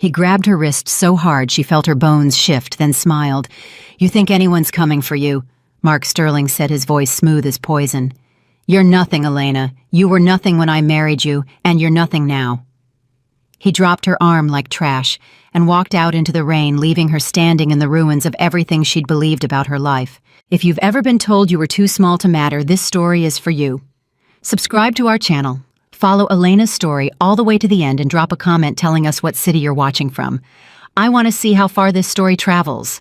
He grabbed her wrist so hard she felt her bones shift, then smiled. "You think anyone's coming for you?" Mark Sterling said, his voice smooth as poison. "You're nothing, Elena. You were nothing when I married you, and you're nothing now." He dropped her arm like trash and walked out into the rain, leaving her standing in the ruins of everything she'd believed about her life. If you've ever been told you were too small to matter, this story is for you. Subscribe to our channel. Follow Elena's story all the way to the end and drop a comment telling us what city you're watching from. I want to see how far this story travels.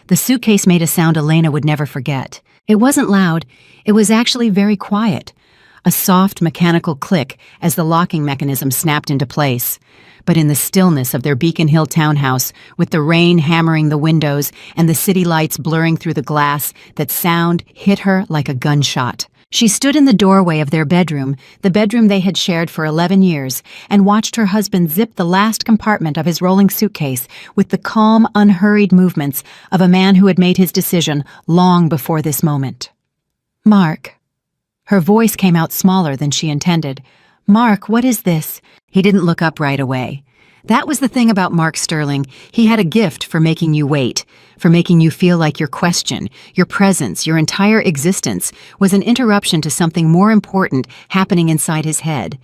The suitcase made a sound Elena would never forget. It wasn't loud. It was actually very quiet. A soft, mechanical click as the locking mechanism snapped into place. But in the stillness of their Beacon Hill townhouse, with the rain hammering the windows and the city lights blurring through the glass, that sound hit her like a gunshot. She stood in the doorway of their bedroom, the bedroom they had shared for 11 years, and watched her husband zip the last compartment of his rolling suitcase with the calm, unhurried movements of a man who had made his decision long before this moment. "Mark." Her voice came out smaller than she intended. "Mark, what is this?" He didn't look up right away. That was the thing about Mark Sterling. He had a gift for making you wait, for making you feel like your question, your presence, your entire existence was an interruption to something more important happening inside his head.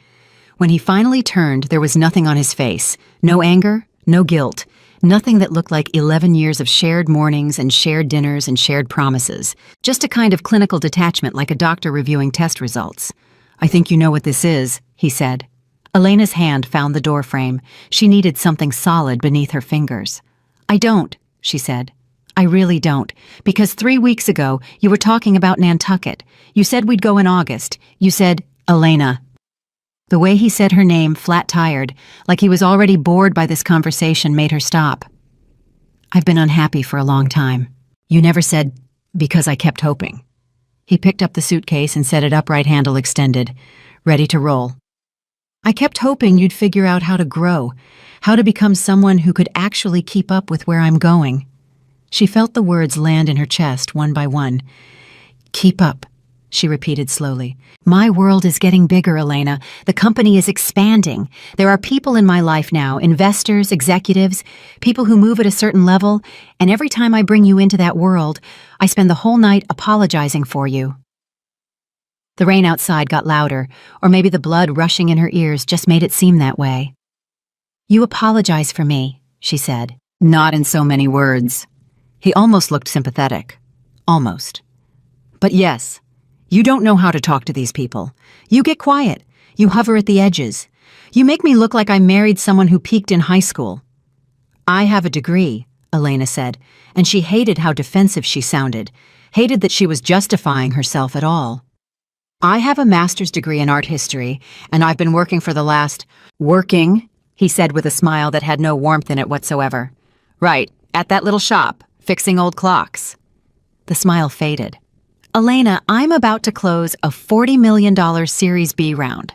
When he finally turned, there was nothing on his face. No anger, no guilt. Nothing that looked like 11 years of shared mornings and shared dinners and shared promises. Just a kind of clinical detachment, like a doctor reviewing test results. "I think you know what this is," he said. Elena's hand found the doorframe. She needed something solid beneath her fingers. "I don't," she said. "I really don't. Because 3 weeks ago, you were talking about Nantucket. You said we'd go in August. You said, Elena." The way he said her name, flat-tired, like he was already bored by this conversation, made her stop. "I've been unhappy for a long time." "You never said, because I kept hoping." He picked up the suitcase and set it upright, handle extended, ready to roll. "I kept hoping you'd figure out how to grow, how to become someone who could actually keep up with where I'm going." She felt the words land in her chest one by one. "Keep up," she repeated slowly. "My world is getting bigger, Elena. The company is expanding. There are people in my life now, investors, executives, people who move at a certain level, and every time I bring you into that world, I spend the whole night apologizing for you." The rain outside got louder, or maybe the blood rushing in her ears just made it seem that way. "You apologize for me," she said. "Not in so many words." He almost looked sympathetic. Almost. "But yes, you don't know how to talk to these people. You get quiet. You hover at the edges. You make me look like I married someone who peaked in high school." "I have a degree," Elena said, and she hated how defensive she sounded, hated that she was justifying herself at all. "I have a master's degree in art history, and I've been working for the last—" "Working?" he said with a smile that had no warmth in it whatsoever. "Right, at that little shop, fixing old clocks." The smile faded. "Elena, I'm about to close a $40 million Series B round.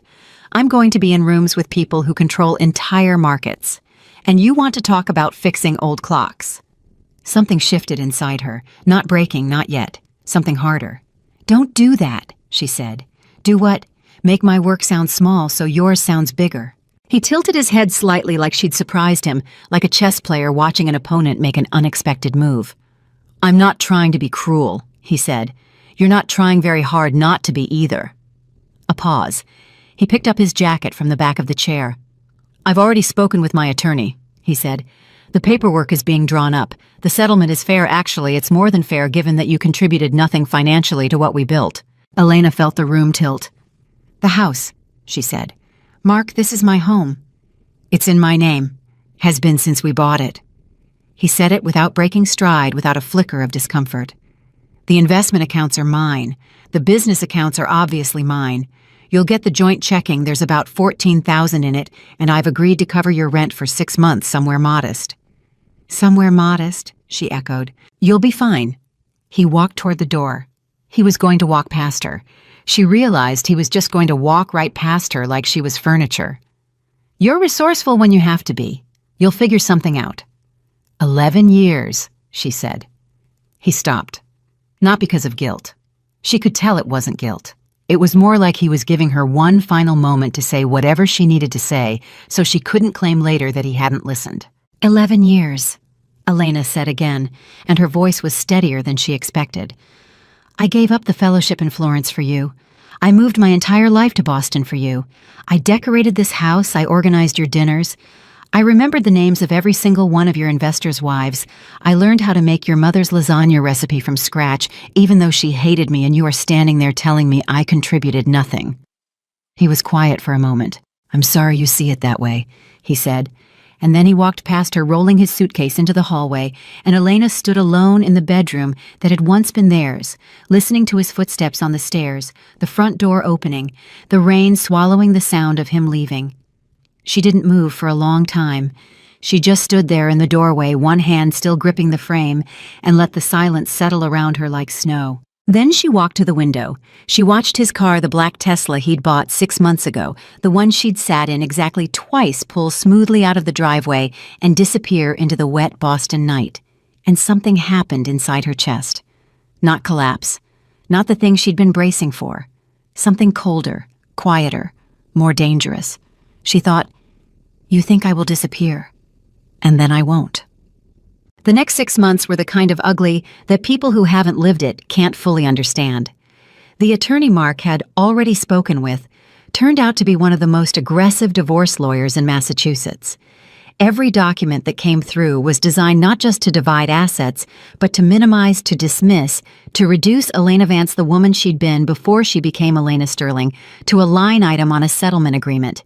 I'm going to be in rooms with people who control entire markets. And you want to talk about fixing old clocks." Something shifted inside her, not breaking, not yet. Something harder. "Don't do that," she said. "Do what? Make my work sound small so yours sounds bigger." He tilted his head slightly like she'd surprised him, like a chess player watching an opponent make an unexpected move. "I'm not trying to be cruel," he said. "You're not trying very hard not to be either." A pause. He picked up his jacket from the back of the chair. "I've already spoken with my attorney," he said. "The paperwork is being drawn up. The settlement is fair, actually. It's more than fair given that you contributed nothing financially to what we built." Elena felt the room tilt. "The house," she said. "Mark, this is my home. It's in my name. Has been since we bought it." He said it without breaking stride, without a flicker of discomfort. "The investment accounts are mine. The business accounts are obviously mine. You'll get the joint checking. There's about $14,000 in it, and I've agreed to cover your rent for 6 months somewhere modest." "Somewhere modest," she echoed. "You'll be fine." He walked toward the door. He was going to walk past her. She realized he was just going to walk right past her like she was furniture. "You're resourceful when you have to be. You'll figure something out." 11 years, she said. He stopped. Not because of guilt. She could tell it wasn't guilt. It was more like he was giving her one final moment to say whatever she needed to say so she couldn't claim later that he hadn't listened. 11 years, Elena said again, and her voice was steadier than she expected. I gave up the fellowship in Florence for you. I moved my entire life to Boston for you. I decorated this house, I organized your dinners. I remembered the names of every single one of your investors' wives. I learned how to make your mother's lasagna recipe from scratch, even though she hated me and you are standing there telling me I contributed nothing. He was quiet for a moment. I'm sorry you see it that way, he said. And then he walked past her, rolling his suitcase into the hallway, and Elena stood alone in the bedroom that had once been theirs, listening to his footsteps on the stairs, the front door opening, the rain swallowing the sound of him leaving. She didn't move for a long time. She just stood there in the doorway, one hand still gripping the frame, and let the silence settle around her like snow. Then she walked to the window. She watched his car, the black Tesla he'd bought 6 months ago, the one she'd sat in exactly twice, pull smoothly out of the driveway and disappear into the wet Boston night. And something happened inside her chest. Not collapse. Not the thing she'd been bracing for. Something colder, quieter, more dangerous. She thought, you think I will disappear, and then I won't. The next 6 months were the kind of ugly that people who haven't lived it can't fully understand. The attorney Mark had already spoken with turned out to be one of the most aggressive divorce lawyers in Massachusetts. Every document that came through was designed not just to divide assets, but to minimize, to dismiss, to reduce Elena Vance, the woman she'd been before she became Elena Sterling, to a line item on a settlement agreement.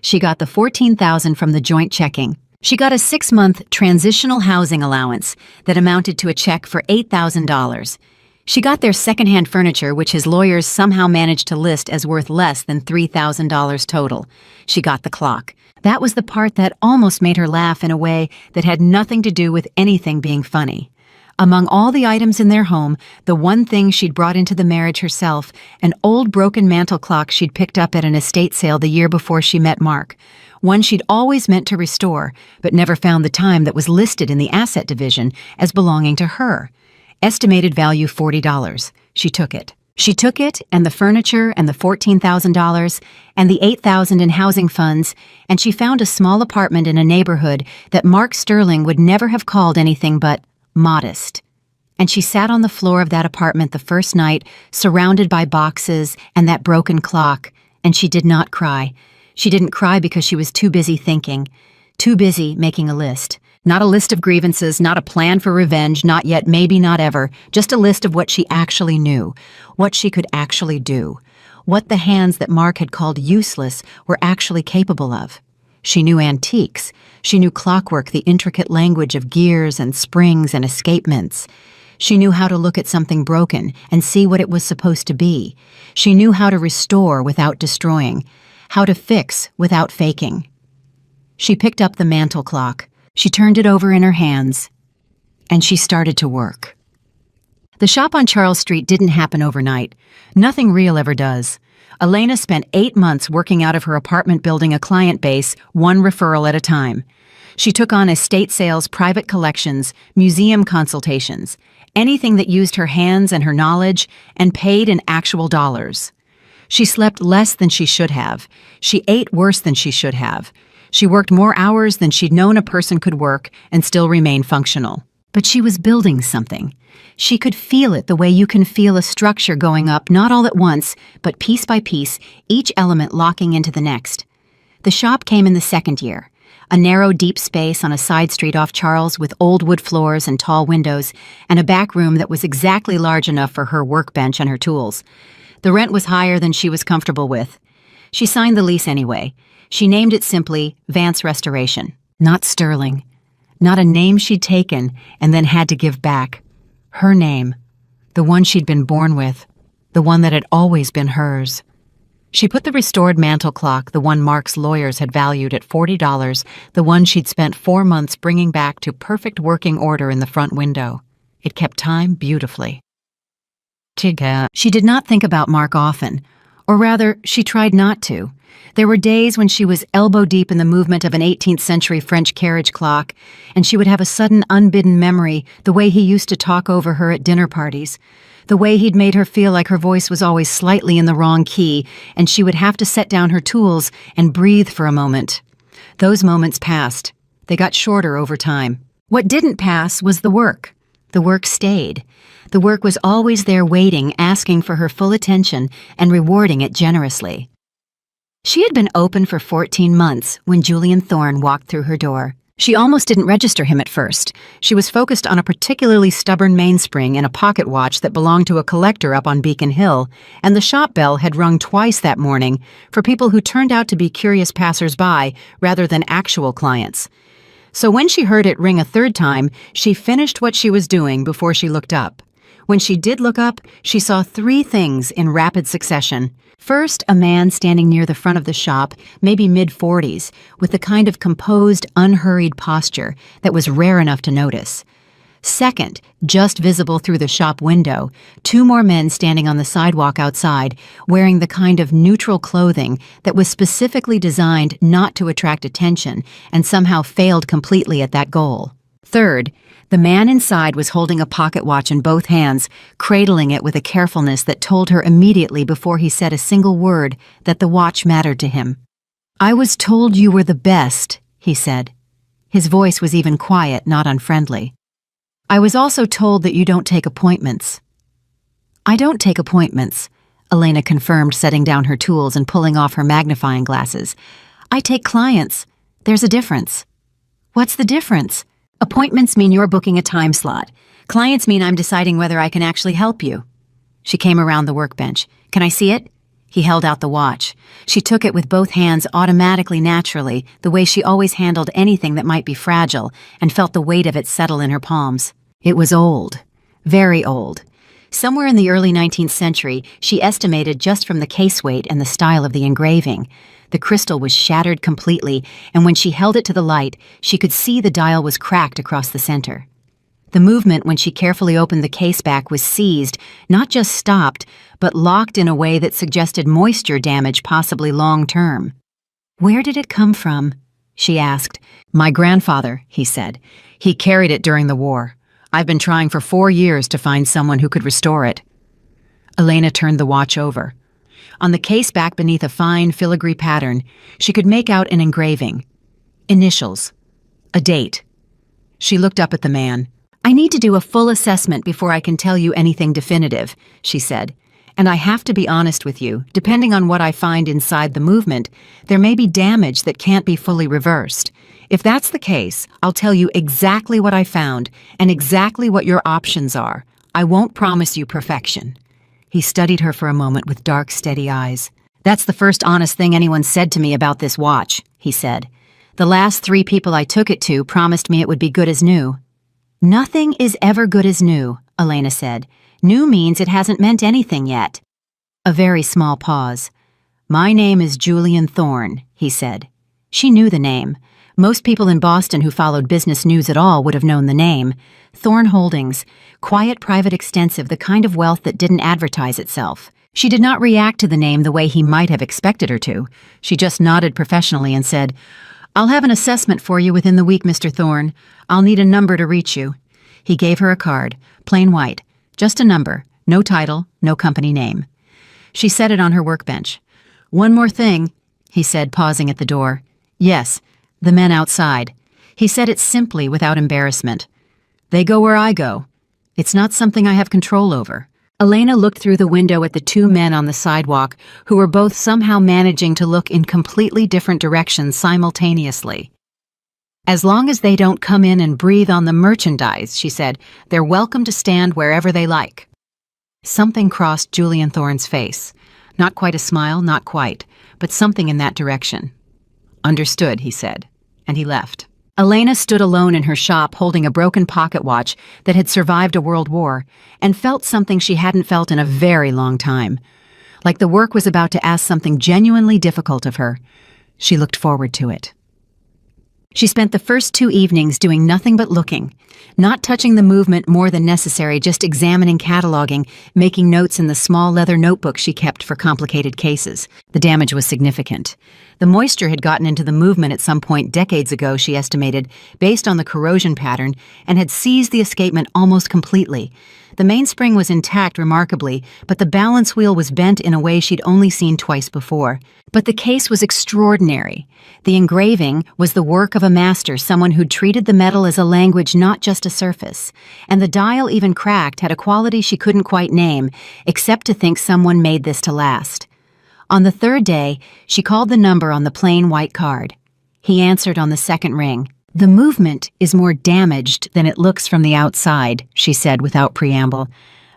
She got the $14,000 from the joint checking. She got a 6-month transitional housing allowance that amounted to a check for $8,000. She got their secondhand furniture, which his lawyers somehow managed to list as worth less than $3,000 total. She got the clock. That was the part that almost made her laugh in a way that had nothing to do with anything being funny. Among all the items in their home, the one thing she'd brought into the marriage herself, an old broken mantel clock she'd picked up at an estate sale the year before she met Mark. One she'd always meant to restore, but never found the time that was listed in the asset division as belonging to her. Estimated value $40. She took it. She took it, and the furniture, and the $14,000, and the $8,000 in housing funds, and she found a small apartment in a neighborhood that Mark Sterling would never have called anything but modest. And she sat on the floor of that apartment the first night, surrounded by boxes and that broken clock, and she did not cry. She didn't cry because she was too busy thinking, too busy making a list. Not a list of grievances, not a plan for revenge, not yet, maybe not ever, just a list of what she actually knew, what she could actually do, what the hands that Mark had called useless were actually capable of. She knew antiques. She knew clockwork, the intricate language of gears and springs and escapements. She knew how to look at something broken and see what it was supposed to be. She knew how to restore without destroying, how to fix without faking. She picked up the mantel clock. She turned it over in her hands, and she started to work. The shop on Charles Street didn't happen overnight. Nothing real ever does. Elena spent 8 months working out of her apartment building a client base, one referral at a time. She took on estate sales, private collections, museum consultations, anything that used her hands and her knowledge, and paid in actual dollars. She slept less than she should have. She ate worse than she should have. She worked more hours than she'd known a person could work and still remain functional. But she was building something. She could feel it the way you can feel a structure going up, not all at once, but piece by piece, each element locking into the next. The shop came in the second year. A narrow, deep space on a side street off Charles with old wood floors and tall windows, and a back room that was exactly large enough for her workbench and her tools. The rent was higher than she was comfortable with. She signed the lease anyway. She named it simply Vance Restoration. Not Sterling. Not a name she'd taken and then had to give back. Her name. The one she'd been born with. The one that had always been hers. She put the restored mantel clock, the one Mark's lawyers had valued at $40, the one she'd spent 4 months bringing back to perfect working order in the front window. It kept time beautifully. She did not think about Mark often, or rather, she tried not to. There were days when she was elbow-deep in the movement of an 18th century French carriage clock, and she would have a sudden unbidden memory, the way he used to talk over her at dinner parties, the way he'd made her feel like her voice was always slightly in the wrong key, and she would have to set down her tools and breathe for a moment. Those moments passed. They got shorter over time. What didn't pass was the work. The work stayed. The work was always there waiting, asking for her full attention and rewarding it generously. She had been open for 14 months when Julian Thorne walked through her door. She almost didn't register him at first. She was focused on a particularly stubborn mainspring in a pocket watch that belonged to a collector up on Beacon Hill, and the shop bell had rung twice that morning for people who turned out to be curious passers-by rather than actual clients. So when she heard it ring a third time, she finished what she was doing before she looked up. When she did look up, she saw three things in rapid succession. First, a man standing near the front of the shop, maybe mid-40s, with the kind of composed, unhurried posture that was rare enough to notice. Second, just visible through the shop window, two more men standing on the sidewalk outside, wearing the kind of neutral clothing that was specifically designed not to attract attention and somehow failed completely at that goal. Third, the man inside was holding a pocket watch in both hands, cradling it with a carefulness that told her immediately before he said a single word that the watch mattered to him. "I was told you were the best," he said. His voice was even quiet, not unfriendly. "I was also told that you don't take appointments." "I don't take appointments," Elena confirmed, setting down her tools and pulling off her magnifying glasses. "I take clients. There's a difference." "What's the difference?" "Appointments mean you're booking a time slot. Clients mean I'm deciding whether I can actually help you." She came around the workbench. "Can I see it?" He held out the watch. She took it with both hands automatically, naturally, the way she always handled anything that might be fragile, and felt the weight of it settle in her palms. It was old. Very old. Somewhere in the early 19th century, she estimated just from the case weight and the style of the engraving. The crystal was shattered completely, and when she held it to the light, she could see the dial was cracked across the center. The movement when she carefully opened the case back was seized, not just stopped, but locked in a way that suggested moisture damage, possibly long-term. "Where did it come from?" she asked. "My grandfather," he said. "He carried it during the war. I've been trying for 4 years to find someone who could restore it." Elena turned the watch over. On the case back beneath a fine filigree pattern, she could make out an engraving. Initials. A date. She looked up at the man. "I need to do a full assessment before I can tell you anything definitive," she said. "And I have to be honest with you, depending on what I find inside the movement, there may be damage that can't be fully reversed. If that's the case, I'll tell you exactly what I found and exactly what your options are. I won't promise you perfection." He studied her for a moment with dark, steady eyes. "That's the first honest thing anyone said to me about this watch," he said. "The last 3 people I took it to promised me it would be good as new." "Nothing is ever good as new," Elena said. "New means it hasn't meant anything yet." A very small pause. "My name is Julian Thorne," he said. She knew the name. Most people in Boston who followed business news at all would have known the name. Thorne Holdings. Quiet, private, extensive, the kind of wealth that didn't advertise itself. She did not react to the name the way he might have expected her to. She just nodded professionally and said, "I'll have an assessment for you within the week, Mr. Thorne. I'll need a number to reach you." He gave her a card, plain white, just a number, no title, no company name. She set it on her workbench. "One more thing," he said, pausing at the door. "Yes, the men outside." He said it simply, without embarrassment. "They go where I go. It's not something I have control over." Elena looked through the window at the 2 men on the sidewalk, who were both somehow managing to look in completely different directions simultaneously. "As long as they don't come in and breathe on the merchandise," she said, "they're welcome to stand wherever they like." Something crossed Julian Thorne's face. Not quite a smile, not quite, but something in that direction. "Understood," he said, and he left. Elena stood alone in her shop holding a broken pocket watch that had survived a world war and felt something she hadn't felt in a very long time. Like the work was about to ask something genuinely difficult of her. She looked forward to it. She spent the first 2 evenings doing nothing but looking, not touching the movement more than necessary, just examining, cataloging, making notes in the small leather notebook she kept for complicated cases. The damage was significant. The moisture had gotten into the movement at some point decades ago, she estimated, based on the corrosion pattern, and had seized the escapement almost completely. The mainspring was intact remarkably, but the balance wheel was bent in a way she'd only seen twice before. But the case was extraordinary. The engraving was the work of a master, someone who'd treated the metal as a language, not just a surface. And the dial, even cracked, had a quality she couldn't quite name, except to think someone made this to last. On the third day, she called the number on the plain white card. He answered on the second ring. "The movement is more damaged than it looks from the outside," she said without preamble.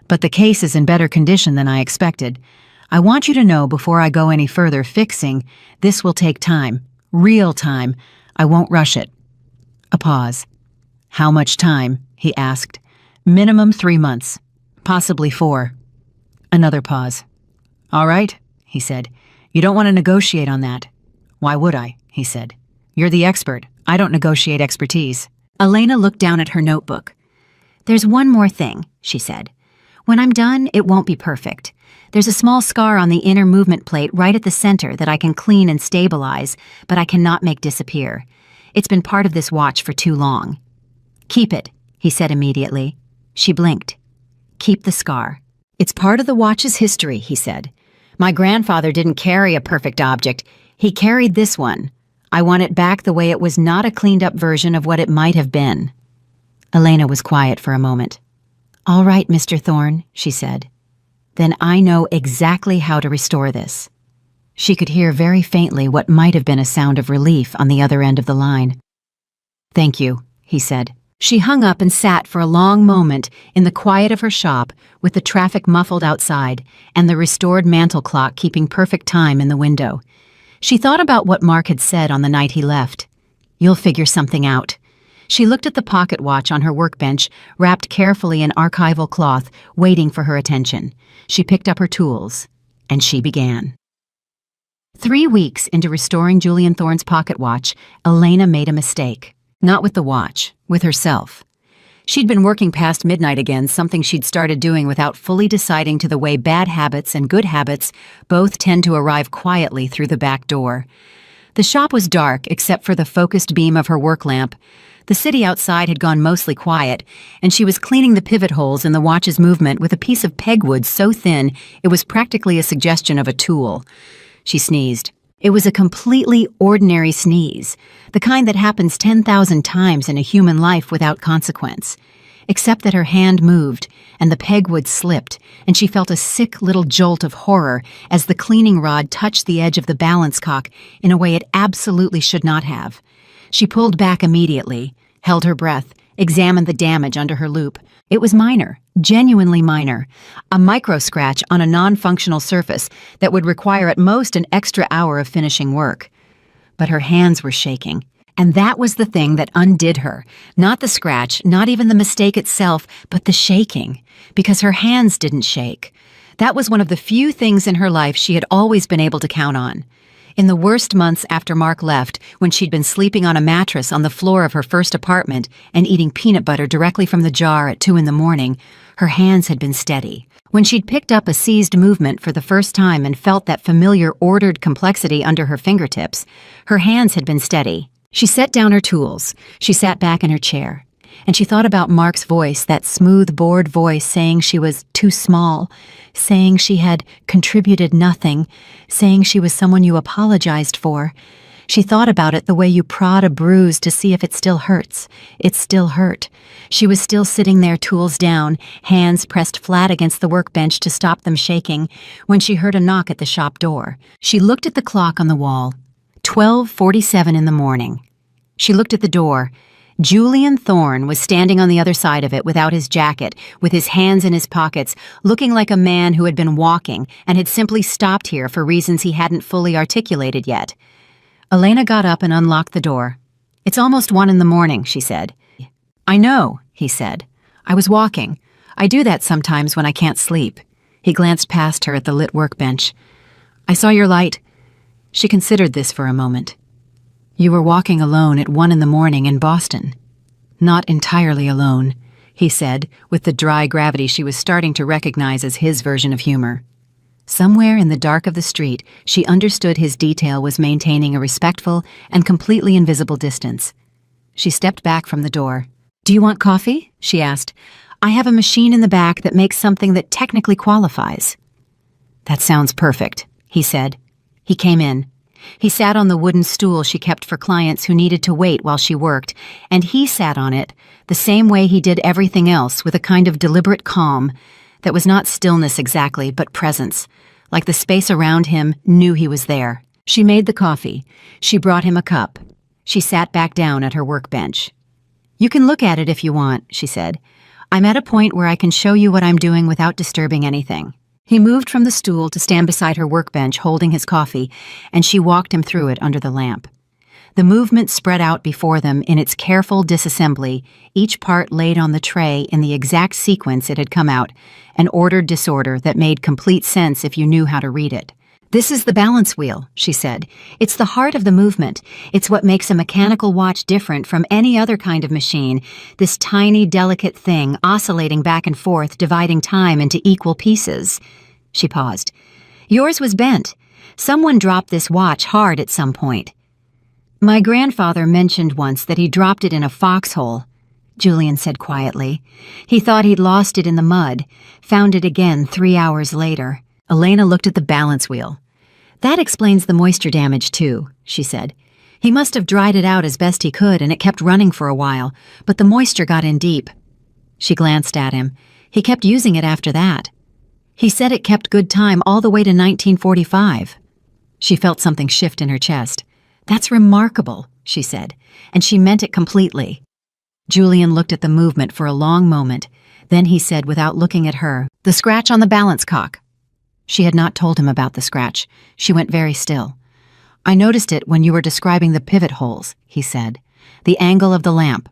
"But the case is in better condition than I expected. I want you to know before I go any further fixing, this will take time. Real time. I won't rush it." A pause. "How much time?" he asked. "Minimum 3 months. Possibly 4. Another pause. "All right," he said. "You don't want to negotiate on that." "Why would I?" he said. "You're the expert. I don't negotiate expertise." Elena looked down at her notebook. "There's one more thing," she said. "When I'm done, it won't be perfect. There's a small scar on the inner movement plate right at the center that I can clean and stabilize, but I cannot make disappear. It's been part of this watch for too long." "Keep it," he said immediately. She blinked. "Keep the scar." "It's part of the watch's history," he said. "My grandfather didn't carry a perfect object. He carried this one. I want it back the way it was, not a cleaned-up version of what it might have been." Elena was quiet for a moment. "All right, Mr. Thorne," she said. "Then I know exactly how to restore this." She could hear very faintly what might have been a sound of relief on the other end of the line. "Thank you," he said. She hung up and sat for a long moment in the quiet of her shop, with the traffic muffled outside and the restored mantel clock keeping perfect time in the window. She thought about what Mark had said on the night he left. "You'll figure something out." She looked at the pocket watch on her workbench, wrapped carefully in archival cloth, waiting for her attention. She picked up her tools, and she began. 3 weeks into restoring Julian Thorne's pocket watch, Elena made a mistake. Not with the watch, with herself. She'd been working past midnight again, something she'd started doing without fully deciding to the way bad habits and good habits both tend to arrive quietly through the back door. The shop was dark except for the focused beam of her work lamp. The city outside had gone mostly quiet, and she was cleaning the pivot holes in the watch's movement with a piece of pegwood so thin it was practically a suggestion of a tool. She sneezed. It was a completely ordinary sneeze, the kind that happens 10,000 times in a human life without consequence. Except that her hand moved, and the pegwood slipped, and she felt a sick little jolt of horror as the cleaning rod touched the edge of the balance cock in a way it absolutely should not have. She pulled back immediately, held her breath, examined the damage under her loop. It was minor, genuinely minor, a micro-scratch on a non-functional surface that would require at most an extra hour of finishing work. But her hands were shaking, and that was the thing that undid her. Not the scratch, not even the mistake itself, but the shaking, because her hands didn't shake. That was one of the few things in her life she had always been able to count on. In the worst months after Mark left, when she'd been sleeping on a mattress on the floor of her first apartment and eating peanut butter directly from the jar at 2 a.m, her hands had been steady. When she'd picked up a seized movement for the first time and felt that familiar ordered complexity under her fingertips, her hands had been steady. She set down her tools. She sat back in her chair. And she thought about Mark's voice, that smooth, bored voice saying she was too small, saying she had contributed nothing, saying she was someone you apologized for. She thought about it the way you prod a bruise to see if it still hurts. It still hurt. She was still sitting there, tools down, hands pressed flat against the workbench to stop them shaking, when she heard a knock at the shop door. She looked at the clock on the wall. 12:47 in the morning. She looked at the door. Julian Thorne was standing on the other side of it without his jacket, with his hands in his pockets, looking like a man who had been walking and had simply stopped here for reasons he hadn't fully articulated yet. Elena got up and unlocked the door. "It's almost 1 a.m, she said. "I know," he said. "I was walking. I do that sometimes when I can't sleep." He glanced past her at the lit workbench. "I saw your light." She considered this for a moment. "You were walking alone at 1 a.m. in Boston." "Not entirely alone," he said, with the dry gravity she was starting to recognize as his version of humor. Somewhere in the dark of the street, she understood his detail was maintaining a respectful and completely invisible distance. She stepped back from the door. "Do you want coffee?" she asked. I have a machine in the back that makes something that technically qualifies." "That sounds perfect," he said. He came in. He sat on the wooden stool she kept for clients who needed to wait while she worked, and he sat on it the same way he did everything else, with a kind of deliberate calm that was not stillness exactly, but presence, like the space around him knew he was there. She made the coffee. She brought him a cup. She sat back down at her workbench. "You can look at it if you want," she said. "I'm at a point where I can show you what I'm doing without disturbing anything." He moved from the stool to stand beside her workbench holding his coffee, and she walked him through it under the lamp. The movement spread out before them in its careful disassembly, each part laid on the tray in the exact sequence it had come out, an ordered disorder that made complete sense if you knew how to read it. "This is the balance wheel," she said. "It's the heart of the movement. It's what makes a mechanical watch different from any other kind of machine, this tiny, delicate thing oscillating back and forth, dividing time into equal pieces." She paused. "Yours was bent. Someone dropped this watch hard at some point." "My grandfather mentioned once that he dropped it in a foxhole," Julian said quietly. "He thought he'd lost it in the mud, found it again 3 hours later." Elena looked at the balance wheel. "That explains the moisture damage, too," she said. "He must have dried it out as best he could, and it kept running for a while, but the moisture got in deep." She glanced at him. "He kept using it after that. He said it kept good time all the way to 1945. She felt something shift in her chest. "That's remarkable," she said, and she meant it completely. Julian looked at the movement for a long moment. Then he said, without looking at her, "The scratch on the balance cock." She had not told him about the scratch. She went very still. "I noticed it when you were describing the pivot holes," he said. "The angle of the lamp.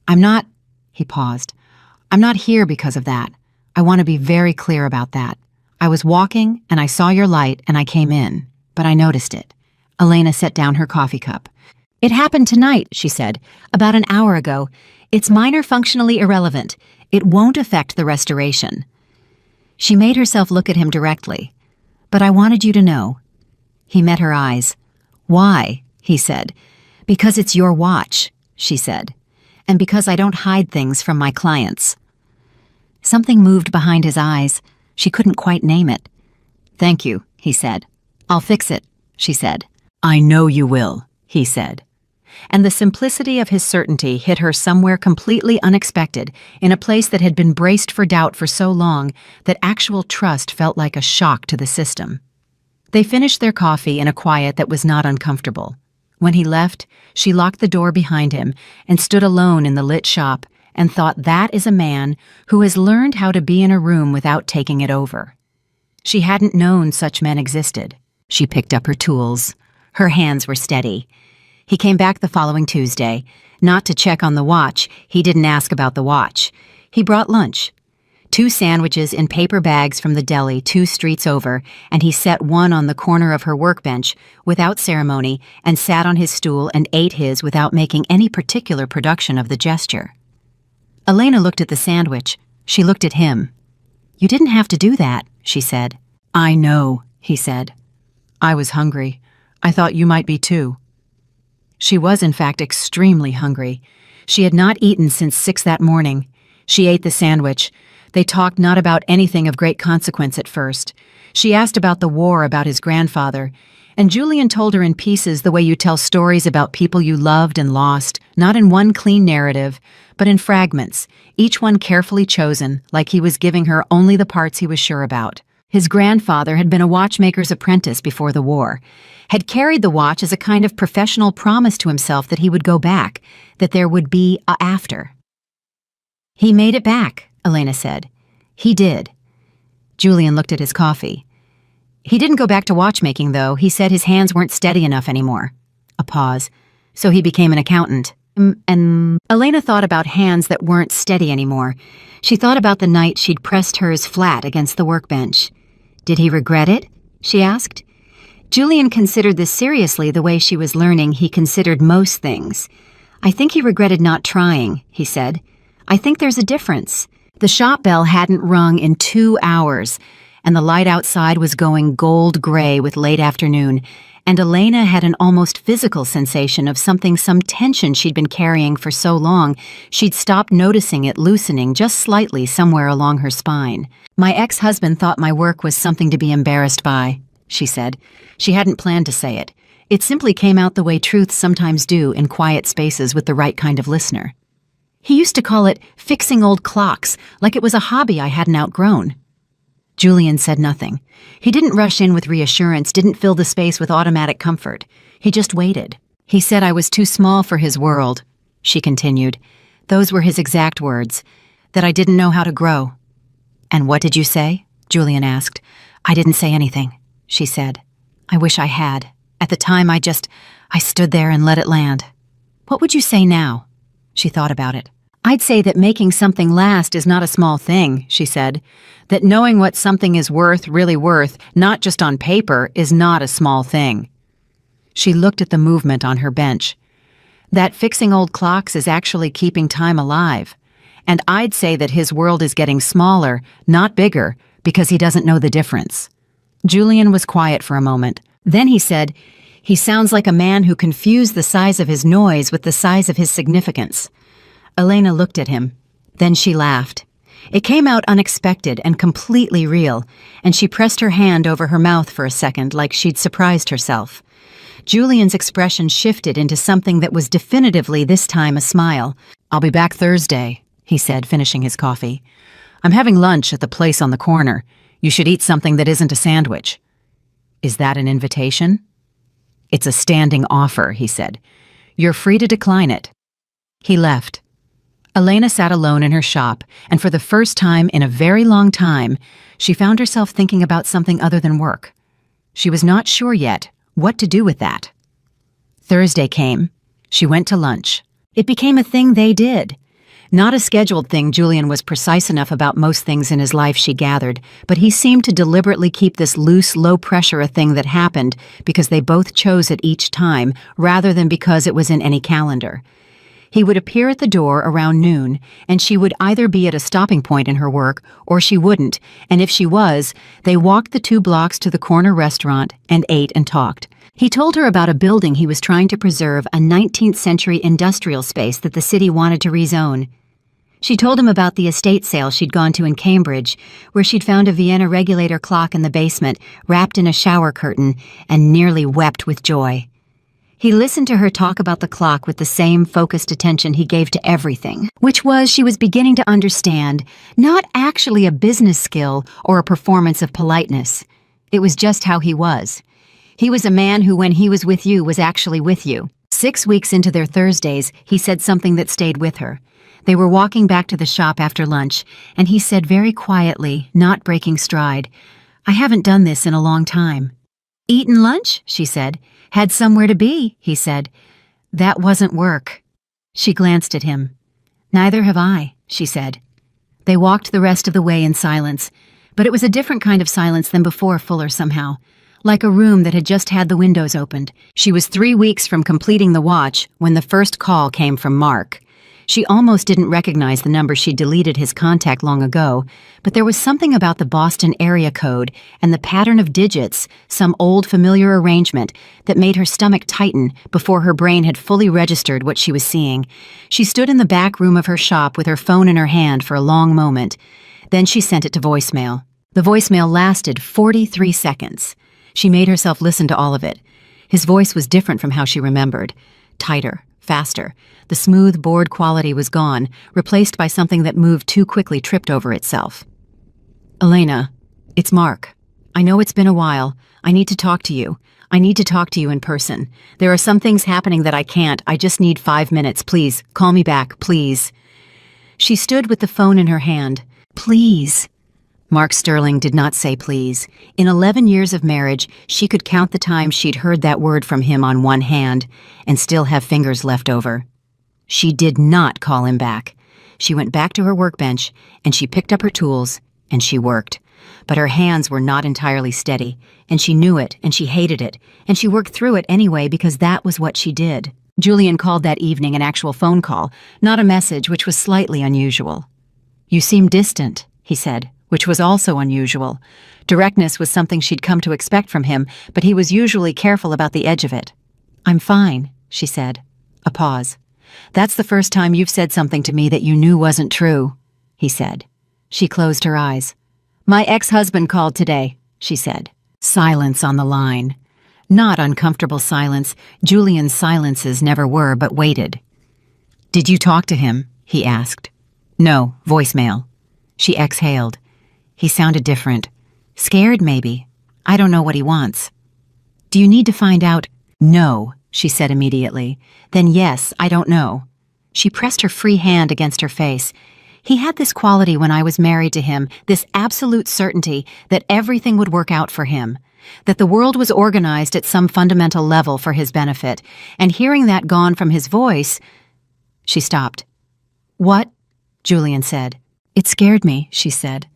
I'm not—" he paused. "I'm not here because of that. I want to be very clear about that. I was walking, and I saw your light, and I came in. But I noticed it." Elena set down her coffee cup. "It happened tonight," she said, "about an hour ago. It's minor, functionally irrelevant. It won't affect the restoration." She made herself look at him directly. "But I wanted you to know." He met her eyes. "Why?" he said. "Because it's your watch," she said. "And because I don't hide things from my clients." Something moved behind his eyes. She couldn't quite name it. "Thank you," he said. "I'll fix it," she said. "I know you will," he said. And the simplicity of his certainty hit her somewhere completely unexpected, in a place that had been braced for doubt for so long that actual trust felt like a shock to the system. They finished their coffee in a quiet that was not uncomfortable. When he left, she locked the door behind him and stood alone in the lit shop and thought, that is a man who has learned how to be in a room without taking it over. She hadn't known such men existed. She picked up her tools. Her hands were steady. He came back the following Tuesday. Not to check on the watch. He didn't ask about the watch. He brought lunch. 2 sandwiches in paper bags from the deli 2 streets over, and he set one on the corner of her workbench without ceremony and sat on his stool and ate his without making any particular production of the gesture. Elena looked at the sandwich. She looked at him. "You didn't have to do that," she said. "I know," he said. "I was hungry. I thought you might be too." She was, in fact, extremely hungry. She had not eaten since 6 that morning. She ate the sandwich. They talked not about anything of great consequence at first. She asked about the war, about his grandfather, and Julian told her in pieces the way you tell stories about people you loved and lost, not in one clean narrative, but in fragments, each one carefully chosen, like he was giving her only the parts he was sure about. His grandfather had been a watchmaker's apprentice before the war, had carried the watch as a kind of professional promise to himself that he would go back, that there would be a after. "He made it back," Elena said. "He did." Julian looked at his coffee. "He didn't go back to watchmaking, though. He said his hands weren't steady enough anymore." A pause. "So he became an accountant." And Elena thought about hands that weren't steady anymore. She thought about the night she'd pressed hers flat against the workbench. "Did he regret it?" she asked. Julian considered this seriously the way she was learning he considered most things. "I think he regretted not trying," he said. "I think there's a difference." The shop bell hadn't rung in 2 hours, and the light outside was going gold gray with late afternoon, and Elena had an almost physical sensation of some tension she'd been carrying for so long, she'd stopped noticing it loosening just slightly somewhere along her spine. "My ex-husband thought my work was something to be embarrassed by," she said. She hadn't planned to say it. It simply came out the way truths sometimes do in quiet spaces with the right kind of listener. "He used to call it fixing old clocks, like it was a hobby I hadn't outgrown." Julian said nothing. He didn't rush in with reassurance, didn't fill the space with automatic comfort. He just waited. "He said I was too small for his world," she continued. "Those were his exact words, that I didn't know how to grow." "And what did you say?" Julian asked. "I didn't say anything," she said. "I wish I had. At the time, I stood there and let it land." "What would you say now?" She thought about it. "I'd say that making something last is not a small thing," she said. "That knowing what something is worth, really worth, not just on paper, is not a small thing." She looked at the movement on her bench. "That fixing old clocks is actually keeping time alive. And I'd say that his world is getting smaller, not bigger, because he doesn't know the difference." Julian was quiet for a moment. Then he said, "He sounds like a man who confused the size of his noise with the size of his significance." Elena looked at him. Then she laughed. It came out unexpected and completely real, and she pressed her hand over her mouth for a second like she'd surprised herself. Julian's expression shifted into something that was definitively this time a smile. "I'll be back Thursday," he said, finishing his coffee. "I'm having lunch at the place on the corner. You should eat something that isn't a sandwich." "Is that an invitation?" "It's a standing offer," he said. "You're free to decline it." He left. Elena sat alone in her shop, and for the first time in a very long time, she found herself thinking about something other than work. She was not sure yet what to do with that. Thursday came. She went to lunch. It became a thing they did. Not a scheduled thing. Julian was precise enough about most things in his life, she gathered, but he seemed to deliberately keep this loose, low-pressure a thing that happened because they both chose it each time, rather than because it was in any calendar. He would appear at the door around noon, and she would either be at a stopping point in her work, or she wouldn't, and if she was, they walked the 2 blocks to the corner restaurant and ate and talked. He told her about a building he was trying to preserve, a 19th century industrial space that the city wanted to rezone. She told him about the estate sale she'd gone to in Cambridge, where she'd found a Vienna regulator clock in the basement, wrapped in a shower curtain, and nearly wept with joy. He listened to her talk about the clock with the same focused attention he gave to everything, which was she was beginning to understand, not actually a business skill or a performance of politeness. It was just how he was. He was a man who, when he was with you, was actually with you. 6 weeks into their Thursdays, he said something that stayed with her. They were walking back to the shop after lunch, and he said very quietly, not breaking stride, "I haven't done this in a long time." "Eaten lunch?" she said. "Had somewhere to be," he said. "That wasn't work." She glanced at him. "Neither have I," she said. They walked the rest of the way in silence, but it was a different kind of silence than before, fuller somehow, like a room that had just had the windows opened. She was 3 weeks from completing the watch when the first call came from Mark. She almost didn't recognize the number she'd deleted his contact long ago, but there was something about the Boston area code and the pattern of digits, some old familiar arrangement, that made her stomach tighten before her brain had fully registered what she was seeing. She stood in the back room of her shop with her phone in her hand for a long moment. Then she sent it to voicemail. The voicemail lasted 43 seconds. She made herself listen to all of it. His voice was different from how she remembered. Tighter, faster. The smooth, bored quality was gone, replaced by something that moved too quickly, tripped over itself. "Elena, it's Mark. I know it's been a while. I need to talk to you. I need to talk to you in person. There are some things happening that I can't. I just need 5 minutes. Please, call me back, please." She stood with the phone in her hand. "Please." Mark Sterling did not say please. In 11 years of marriage, she could count the times she'd heard that word from him on one hand and still have fingers left over. She did not call him back. She went back to her workbench, and she picked up her tools, and she worked. But her hands were not entirely steady, and she knew it, and she hated it, and she worked through it anyway because that was what she did. Julian called that evening an actual phone call, not a message, which was slightly unusual. "You seem distant," he said. which was also unusual. Directness was something she'd come to expect from him, but he was usually careful about the edge of it. "I'm fine," she said. A pause. "That's the first time you've said something to me that you knew wasn't true," he said. She closed her eyes. "My ex-husband called today," she said. Silence on the line. Not uncomfortable silence. Julian's silences never were, but waited. "Did you talk to him?" he asked. "No, voicemail." She exhaled. He sounded different. Scared, maybe. "I don't know what he wants." "Do you need to find out?" "No," she said immediately. "Then yes, I don't know." She pressed her free hand against her face. He had this quality when I was married to him, this absolute certainty that everything would work out for him, that the world was organized at some fundamental level for his benefit, and hearing that gone from his voice... She stopped. "What?" Julian said. "It scared me," she said.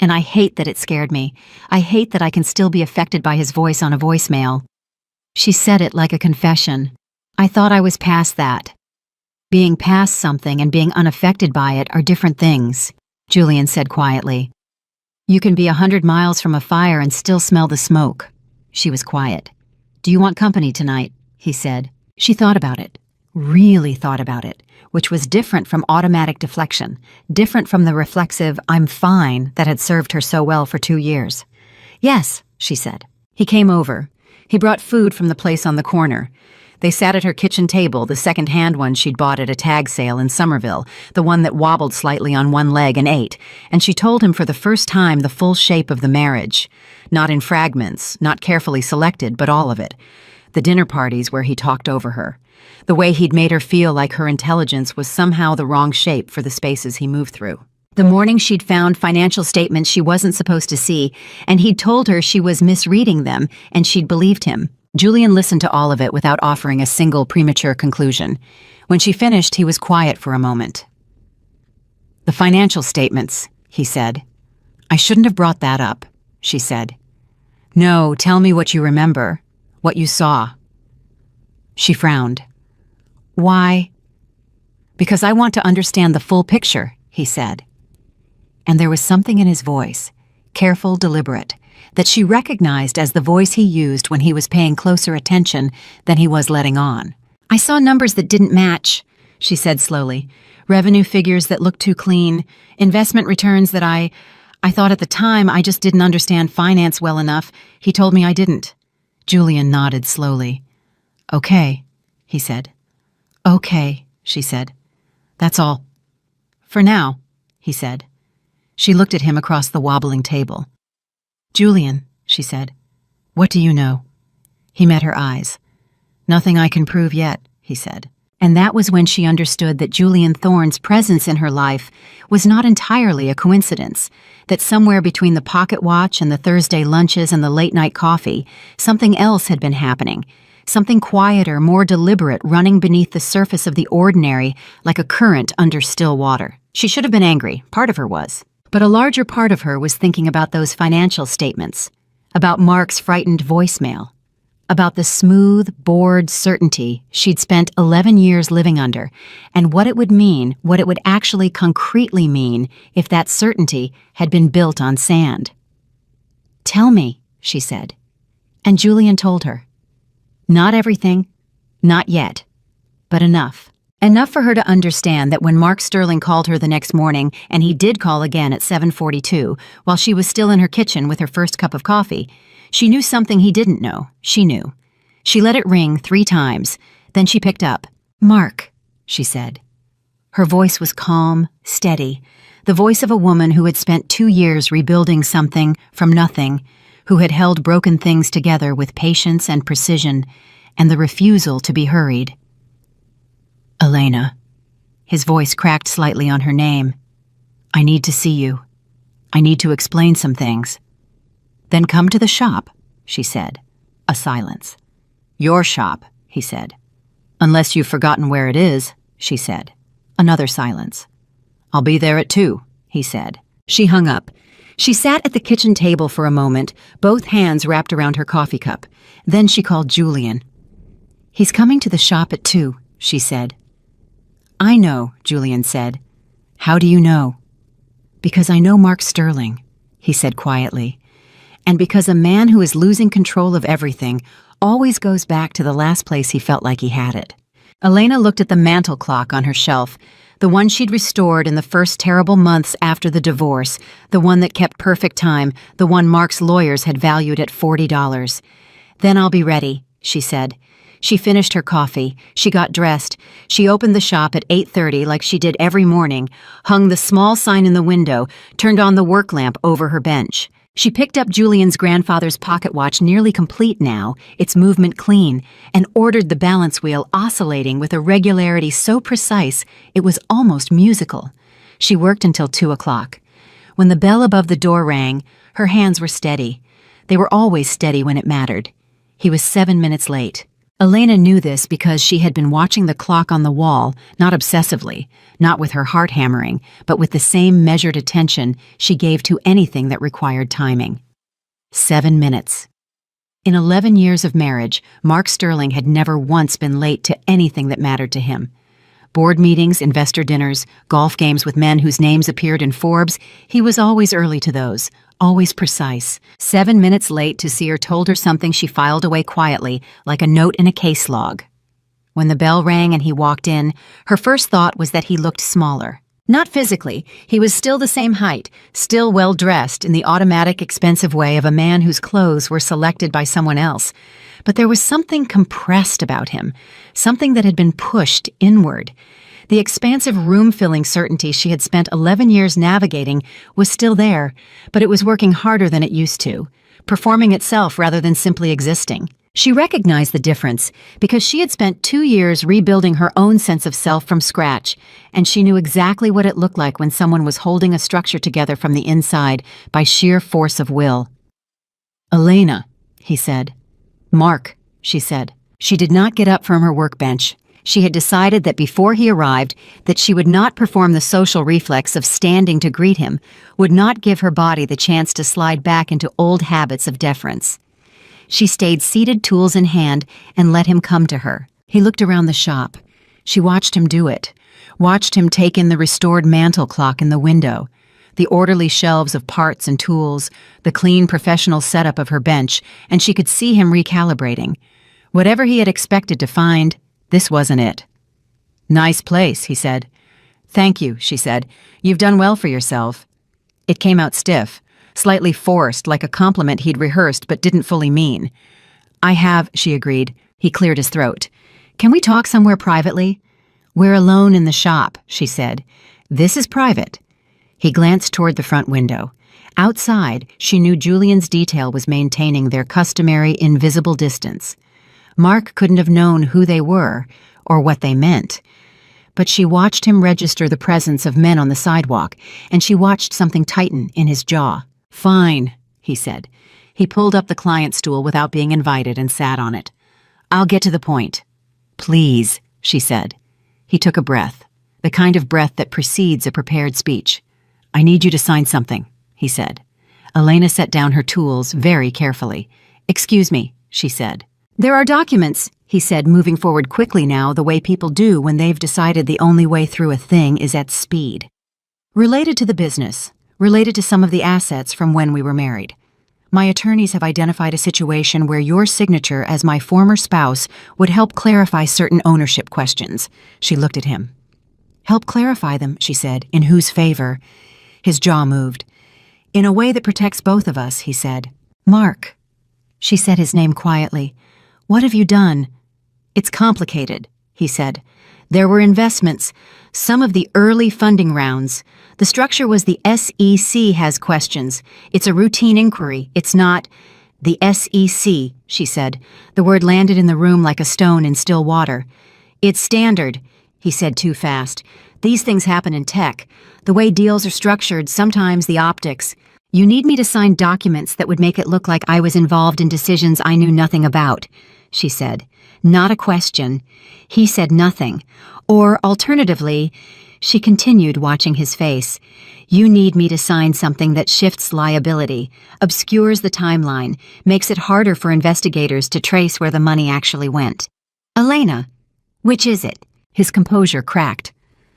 "And I hate that it scared me. I hate that I can still be affected by his voice on a voicemail." She said it like a confession. "I thought I was past that." Being past something and being unaffected by it are different things, Julian said quietly. "You can be 100 miles from a fire and still smell the smoke." She was quiet. "Do you want company tonight?" he said. She thought about it. Really thought about it, which was different from automatic deflection, different from the reflexive "I'm fine" that had served her so well for 2 years. "Yes," she said. He came over. He brought food from the place on the corner. They sat at her kitchen table, the second-hand one she'd bought at a tag sale in Somerville, the one that wobbled slightly on one leg and ate, and she told him for the first time the full shape of the marriage. Not in fragments, not carefully selected, but all of it. The dinner parties where he talked over her. The way he'd made her feel like her intelligence was somehow the wrong shape for the spaces he moved through. The morning she'd found financial statements she wasn't supposed to see, and he'd told her she was misreading them, and she'd believed him. Julian listened to all of it without offering a single premature conclusion. When she finished, he was quiet for a moment. "The financial statements," he said. "I shouldn't have brought that up," she said. "No, tell me what you remember, what you saw." She frowned. "Why?" "Because I want to understand the full picture," he said. And there was something in his voice, careful, deliberate, that she recognized as the voice he used when he was paying closer attention than he was letting on. "I saw numbers that didn't match," she said slowly. "Revenue figures that looked too clean, investment returns that I thought at the time I just didn't understand finance well enough. He told me I didn't." Julian nodded slowly. "Okay," he said. "Okay," she said. "That's all." "For now," he said. She looked at him across the wobbling table. "Julian," she said, "what do you know?" He met her eyes. "Nothing I can prove yet," he said. And that was when she understood that Julian Thorne's presence in her life was not entirely a coincidence, that somewhere between the pocket watch and the Thursday lunches and the late-night coffee, something else had been happening, something quieter, more deliberate, running beneath the surface of the ordinary like a current under still water. She should have been angry, part of her was. But a larger part of her was thinking about those financial statements, about Mark's frightened voicemail, about the smooth, bored certainty she'd spent 11 years living under, and what it would mean, what it would actually concretely mean if that certainty had been built on sand. "Tell me," she said. And Julian told her. Not everything, not yet, but enough. Enough for her to understand that when Mark Sterling called her the next morning, and he did call again at 7:42, while she was still in her kitchen with her first cup of coffee, she knew something he didn't know. She knew. She let it ring 3 times, then she picked up. "Mark," she said. Her voice was calm, steady, the voice of a woman who had spent 2 years rebuilding something from nothing, who had held broken things together with patience and precision, and the refusal to be hurried. "Elena." His voice cracked slightly on her name. "I need to see you. I need to explain some things." "Then come to the shop," she said. A silence. "Your shop," he said. "Unless you've forgotten where it is," she said. Another silence. "I'll be there at 2, he said. She hung up. She sat at the kitchen table for a moment, both hands wrapped around her coffee cup. Then she called Julian. "He's coming to the shop at 2, she said. "I know," Julian said. "How do you know?" "Because I know Mark Sterling." he said quietly. And because a man who is losing control of everything always goes back to the last place he felt like he had it. Elena looked at the mantel clock on her shelf, the one she'd restored in the first terrible months after the divorce, the one that kept perfect time, the one Mark's lawyers had valued at $40. "Then I'll be ready," she said. She finished her coffee. She got dressed. She opened the shop at 8:30 like she did every morning, hung the small sign in the window, turned on the work lamp over her bench. She picked up Julian's grandfather's pocket watch, nearly complete now, its movement clean, and ordered the balance wheel oscillating with a regularity so precise it was almost musical. She worked until 2 o'clock. When the bell above the door rang, her hands were steady. They were always steady when it mattered. He was 7 minutes late. Elena knew this because she had been watching the clock on the wall, not obsessively, not with her heart hammering, but with the same measured attention she gave to anything that required timing. 7 minutes. In 11 years of marriage, Mark Sterling had never once been late to anything that mattered to him. Board meetings, investor dinners, golf games with men whose names appeared in Forbes, he was always early to those, always precise. 7 minutes late to see her told her something she filed away quietly, like a note in a case log. When the bell rang and he walked in, her first thought was that he looked smaller. Not physically, he was still the same height, still well-dressed in the automatic, expensive way of a man whose clothes were selected by someone else. But there was something compressed about him, something that had been pushed inward. The expansive room-filling certainty she had spent 11 years navigating was still there, but it was working harder than it used to, performing itself rather than simply existing. She recognized the difference because she had spent 2 years rebuilding her own sense of self from scratch, and she knew exactly what it looked like when someone was holding a structure together from the inside by sheer force of will. "Elena," he said. "Mark," she said. She did not get up from her workbench. She had decided that before he arrived, that she would not perform the social reflex of standing to greet him, would not give her body the chance to slide back into old habits of deference. She stayed seated, tools in hand, and let him come to her. He looked around the shop. She watched him do it, watched him take in the restored mantel clock in the window, the orderly shelves of parts and tools, the clean professional setup of her bench, and she could see him recalibrating. Whatever he had expected to find, this wasn't it. "Nice place," he said. "Thank you," she said. "You've done well for yourself." It came out stiff, slightly forced, like a compliment he'd rehearsed but didn't fully mean. "I have," she agreed. He cleared his throat. "Can we talk somewhere privately?" "We're alone in the shop," she said. "This is private." He glanced toward the front window. Outside, she knew Julian's detail was maintaining their customary invisible distance. Mark couldn't have known who they were or what they meant. But she watched him register the presence of men on the sidewalk, and she watched something tighten in his jaw. "Fine," he said. He pulled up the client stool without being invited and sat on it. "I'll get to the point." "Please," she said. He took a breath, the kind of breath that precedes a prepared speech. "I need you to sign something," he said. Elena set down her tools very carefully. "Excuse me," she said. "There are documents," he said, moving forward quickly now, the way people do when they've decided the only way through a thing is at speed. "Related to the business, related to some of the assets from when we were married. My attorneys have identified a situation where your signature as my former spouse would help clarify certain ownership questions." She looked at him. "Help clarify them," she said. "In whose favor?" His jaw moved. "In a way that protects both of us," he said. "Mark." She said his name quietly. "What have you done?" "It's complicated," he said. "There were investments, some of the early funding rounds. The structure was the SEC has questions. It's a routine inquiry. It's not—" "The SEC," she said. The word landed in the room like a stone in still water. "It's standard," he said too fast. "These things happen in tech. The way deals are structured, sometimes the optics. You need me to sign documents that would make it look like I was involved in decisions I knew nothing about," she said. Not a question. He said nothing. Or, alternatively, she continued, watching his face. "You need me to sign something that shifts liability, obscures the timeline, makes it harder for investigators to trace where the money actually went." "Elena, which is it?" His composure cracked.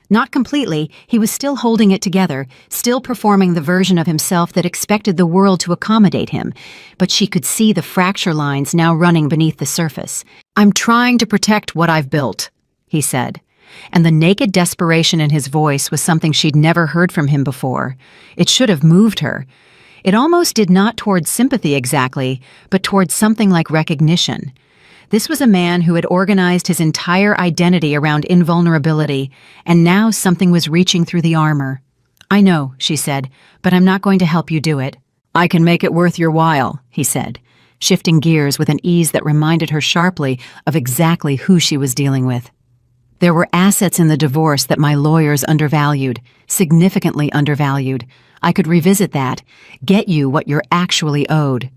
Not completely, he was still holding it together, still performing the version of himself that expected the world to accommodate him, but she could see the fracture lines now running beneath the surface. "I'm trying to protect what I've built," he said, and the naked desperation in his voice was something she'd never heard from him before. It should have moved her. It almost did not towards sympathy exactly, but towards something like recognition. This was a man who had organized his entire identity around invulnerability, and now something was reaching through the armor. "I know," she said, "but I'm not going to help you do it." "I can make it worth your while," he said, shifting gears with an ease that reminded her sharply of exactly who she was dealing with. "There were assets in the divorce that my lawyers undervalued, significantly undervalued. I could revisit that, get you what you're actually owed."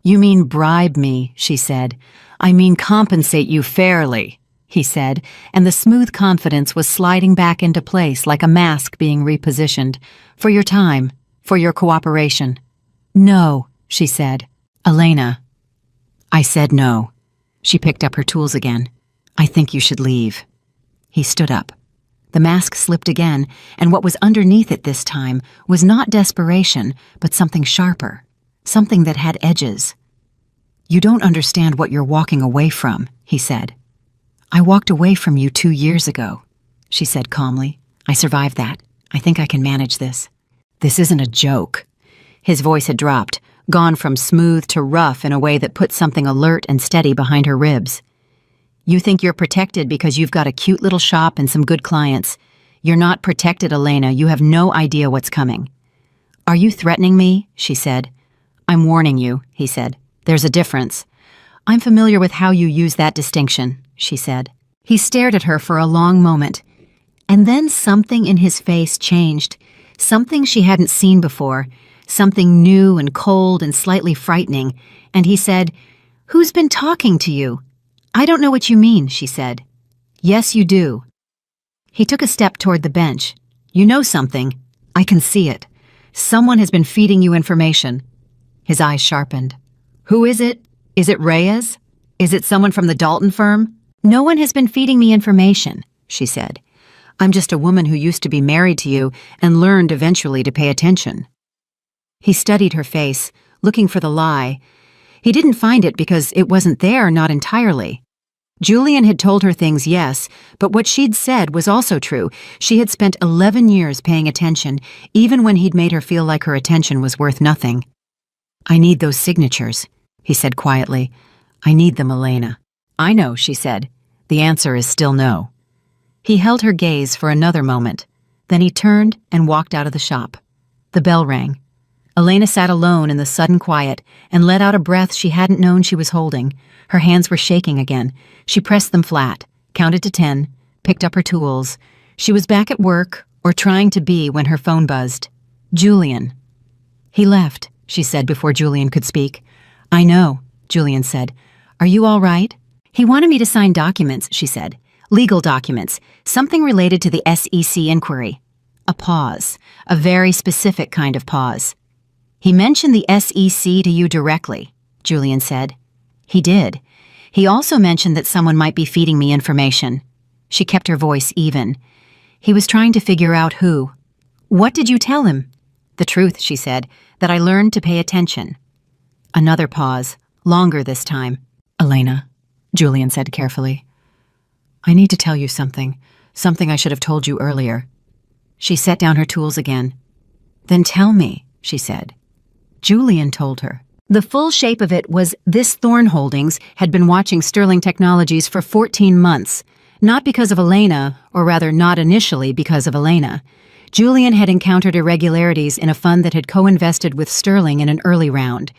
"You mean bribe me," she said. "I mean compensate you fairly," he said, and the smooth confidence was sliding back into place like a mask being repositioned. "For your time, for your cooperation." "No," she said. "Elena." "I said no." She picked up her tools again. "I think you should leave." He stood up. The mask slipped again, and what was underneath it this time was not desperation, but something sharper, something that had edges. "You don't understand what you're walking away from," he said. "I walked away from you 2 years ago," she said calmly. "I survived that. I think I can manage this." "This isn't a joke." His voice had dropped, gone from smooth to rough in a way that put something alert and steady behind her ribs. "You think you're protected because you've got a cute little shop and some good clients. You're not protected, Elena. You have no idea what's coming." "Are you threatening me?" she said. "I'm warning you," he said. "There's a difference." "I'm familiar with how you use that distinction," she said. He stared at her for a long moment, and then something in his face changed, something she hadn't seen before, something new and cold and slightly frightening, and he said, "Who's been talking to you?" "I don't know what you mean," she said. "Yes, you do." He took a step toward the bench. "You know something. I can see it. Someone has been feeding you information." His eyes sharpened. "Who is it? Is it Reyes? Is it someone from the Dalton firm?" "No one has been feeding me information," she said. "I'm just a woman who used to be married to you and learned eventually to pay attention." He studied her face, looking for the lie. He didn't find it because it wasn't there, not entirely. Julian had told her things, yes, but what she'd said was also true. She had spent 11 years paying attention, even when he'd made her feel like her attention was worth nothing. "I need those signatures," he said quietly. "I need them, Elena." "I know," she said. "The answer is still no." He held her gaze for another moment. Then he turned and walked out of the shop. The bell rang. Elena sat alone in the sudden quiet and let out a breath she hadn't known she was holding. Her hands were shaking again. She pressed them flat, counted to 10, picked up her tools. She was back at work, or trying to be, when her phone buzzed. "Julian." "He left," she said before Julian could speak. "I know," Julian said. "Are you all right?" "He wanted me to sign documents," she said. "Legal documents, something related to the SEC inquiry." A pause, a very specific kind of pause. "He mentioned the SEC to you directly," Julian said. "He did. He also mentioned that someone might be feeding me information." She kept her voice even. "He was trying to figure out who." "What did you tell him?" "The truth," she said, "that I learned to pay attention." Another pause, longer this time. "Elena," Julian said carefully, "I need to tell you something I should have told you earlier." She set down her tools again. "Then tell me," she said. Julian told her. The full shape of it was this: Thorn Holdings had been watching Sterling Technologies for 14 months, not because of Elena, or rather not initially because of Elena. Julian had encountered irregularities in a fund that had co-invested with Sterling in an early round.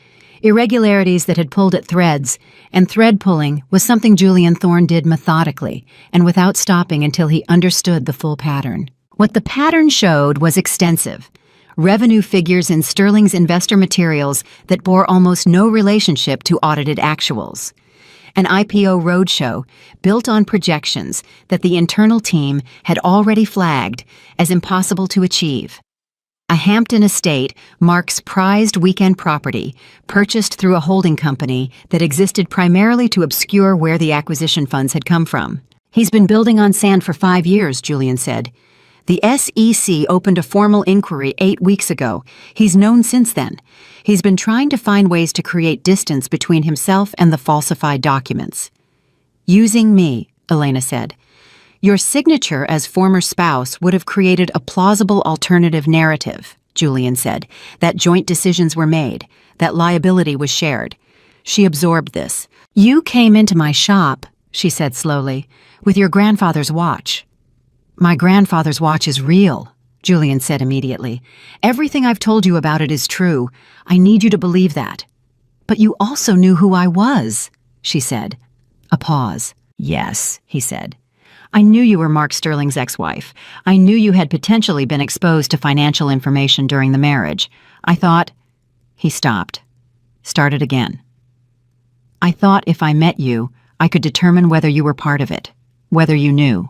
Irregularities that had pulled at threads, and thread pulling was something Julian Thorn did methodically and without stopping until he understood the full pattern. What the pattern showed was extensive. Revenue figures in Sterling's investor materials that bore almost no relationship to audited actuals. An IPO roadshow built on projections that the internal team had already flagged as impossible to achieve. A Hampton estate, Mark's prized weekend property, purchased through a holding company that existed primarily to obscure where the acquisition funds had come from. "He's been building on sand for 5 years," Julian said. The SEC opened a formal inquiry 8 weeks ago. He's known since then. He's been trying to find ways to create distance between himself and the falsified documents. Using me, Elena said. Your signature as former spouse would have created a plausible alternative narrative, Julian said, that joint decisions were made, that liability was shared. She absorbed this. You came into my shop, she said slowly, with your grandfather's watch. My grandfather's watch is real, Julian said immediately. Everything I've told you about it is true. I need you to believe that. But you also knew who I was, she said. A pause. Yes, he said. I knew you were Mark Sterling's ex-wife. I knew you had potentially been exposed to financial information during the marriage. I thought... He stopped. Started again. I thought if I met you, I could determine whether you were part of it, whether you knew.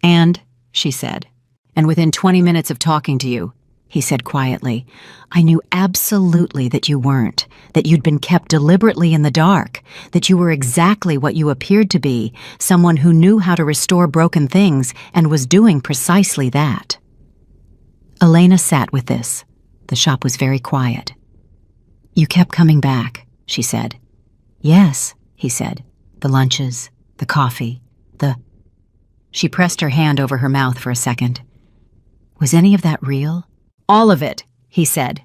And, she said, and within 20 minutes of talking to you, he said quietly, I knew absolutely that you weren't, that you'd been kept deliberately in the dark, that you were exactly what you appeared to be, someone who knew how to restore broken things and was doing precisely that. Elena sat with this. The shop was very quiet. You kept coming back, she said. Yes, he said. The lunches, the coffee, the... She pressed her hand over her mouth for a second. Was any of that real? All of it, he said.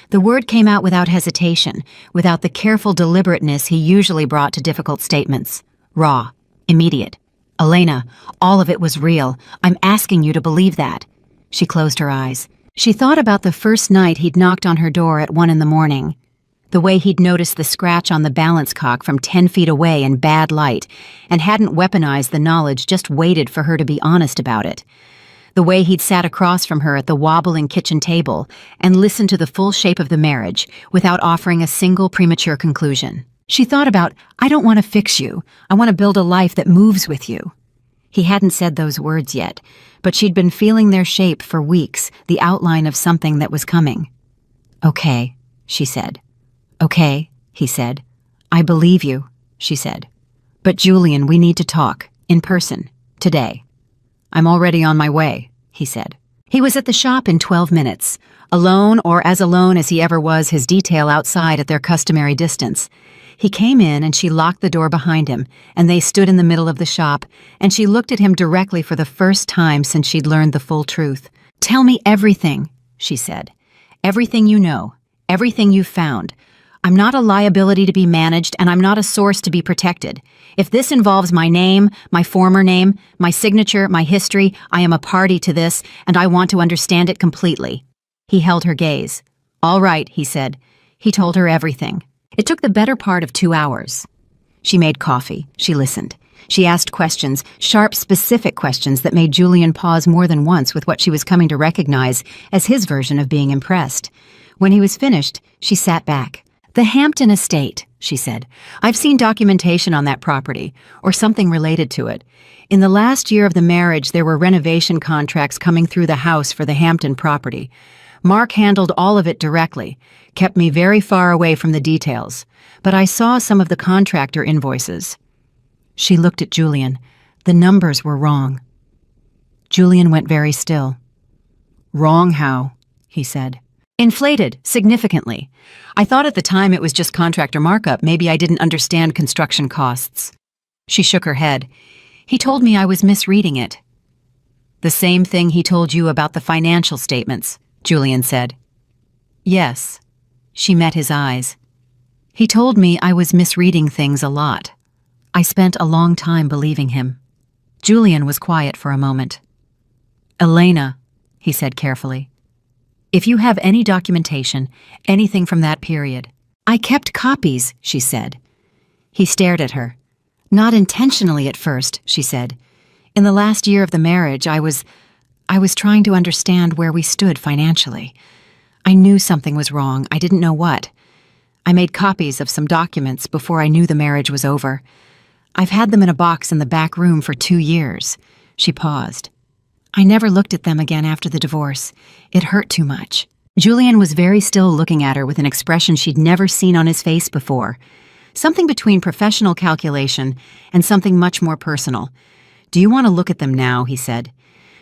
The word came out without hesitation, without the careful deliberateness he usually brought to difficult statements. Raw, immediate. Elena, all of it was real. I'm asking you to believe that. She closed her eyes. She thought about the first night he'd knocked on her door at 1 a.m, the way he'd noticed the scratch on the balance cock from 10 feet away in bad light, and hadn't weaponized the knowledge, just waited for her to be honest about it. The way he'd sat across from her at the wobbling kitchen table and listened to the full shape of the marriage without offering a single premature conclusion. She thought about, I don't want to fix you. I want to build a life that moves with you. He hadn't said those words yet, but she'd been feeling their shape for weeks, the outline of something that was coming. Okay, she said. Okay, he said. I believe you, she said. But Julian, we need to talk, in person, today. I'm already on my way, he said. He was at the shop in 12 minutes, alone or as alone as he ever was his detail outside at their customary distance. He came in and she locked the door behind him, and they stood in the middle of the shop, and she looked at him directly for the first time since she'd learned the full truth. Tell me everything, she said. Everything you know, everything you've found. I'm not a liability to be managed, and I'm not a source to be protected. If this involves my name, my former name, my signature, my history, I am a party to this, and I want to understand it completely. He held her gaze. All right, he said. He told her everything. It took the better part of 2 hours. She made coffee. She listened. She asked questions, sharp, specific questions that made Julian pause more than once with what she was coming to recognize as his version of being impressed. When he was finished, she sat back. The Hampton estate, she said. I've seen documentation on that property, or something related to it. In the last year of the marriage, there were renovation contracts coming through the house for the Hampton property. Mark handled all of it directly, kept me very far away from the details, but I saw some of the contractor invoices. She looked at Julian. The numbers were wrong. Julian went very still. Wrong how? He said. Inflated, significantly. I thought at the time it was just contractor markup. Maybe I didn't understand construction costs. She shook her head. He told me I was misreading it. The same thing he told you about the financial statements, Julian said. Yes. She met his eyes. He told me I was misreading things a lot. I spent a long time believing him. Julian was quiet for a moment. Elena, he said carefully. If you have any documentation, anything from that period. I kept copies, she said. He stared at her. Not intentionally at first, she said. In the last year of the marriage, I was trying to understand where we stood financially. I knew something was wrong. I didn't know what. I made copies of some documents before I knew the marriage was over. I've had them in a box in the back room for 2 years. She paused. I never looked at them again after the divorce. It hurt too much. Julian was very still, looking at her with an expression she'd never seen on his face before. Something between professional calculation and something much more personal. Do you want to look at them now? He said.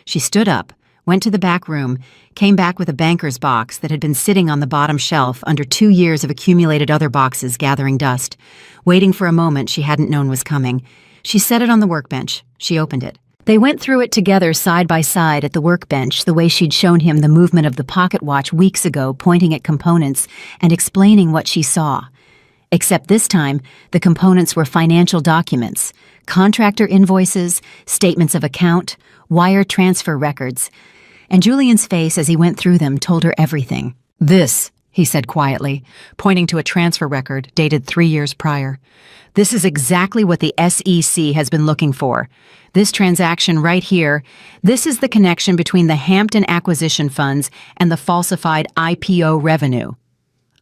She stood up, went to the back room, came back with a banker's box that had been sitting on the bottom shelf under 2 years of accumulated other boxes gathering dust, waiting for a moment she hadn't known was coming. She set it on the workbench. She opened it. They went through it together side by side at the workbench the way she'd shown him the movement of the pocket watch weeks ago, pointing at components and explaining what she saw. Except this time, the components were financial documents, contractor invoices, statements of account, wire transfer records. And Julian's face as he went through them told her everything. "This," he said quietly, pointing to a transfer record dated 3 years prior. "This is exactly what the SEC has been looking for. This transaction right here, this is the connection between the Hampton acquisition funds and the falsified IPO revenue."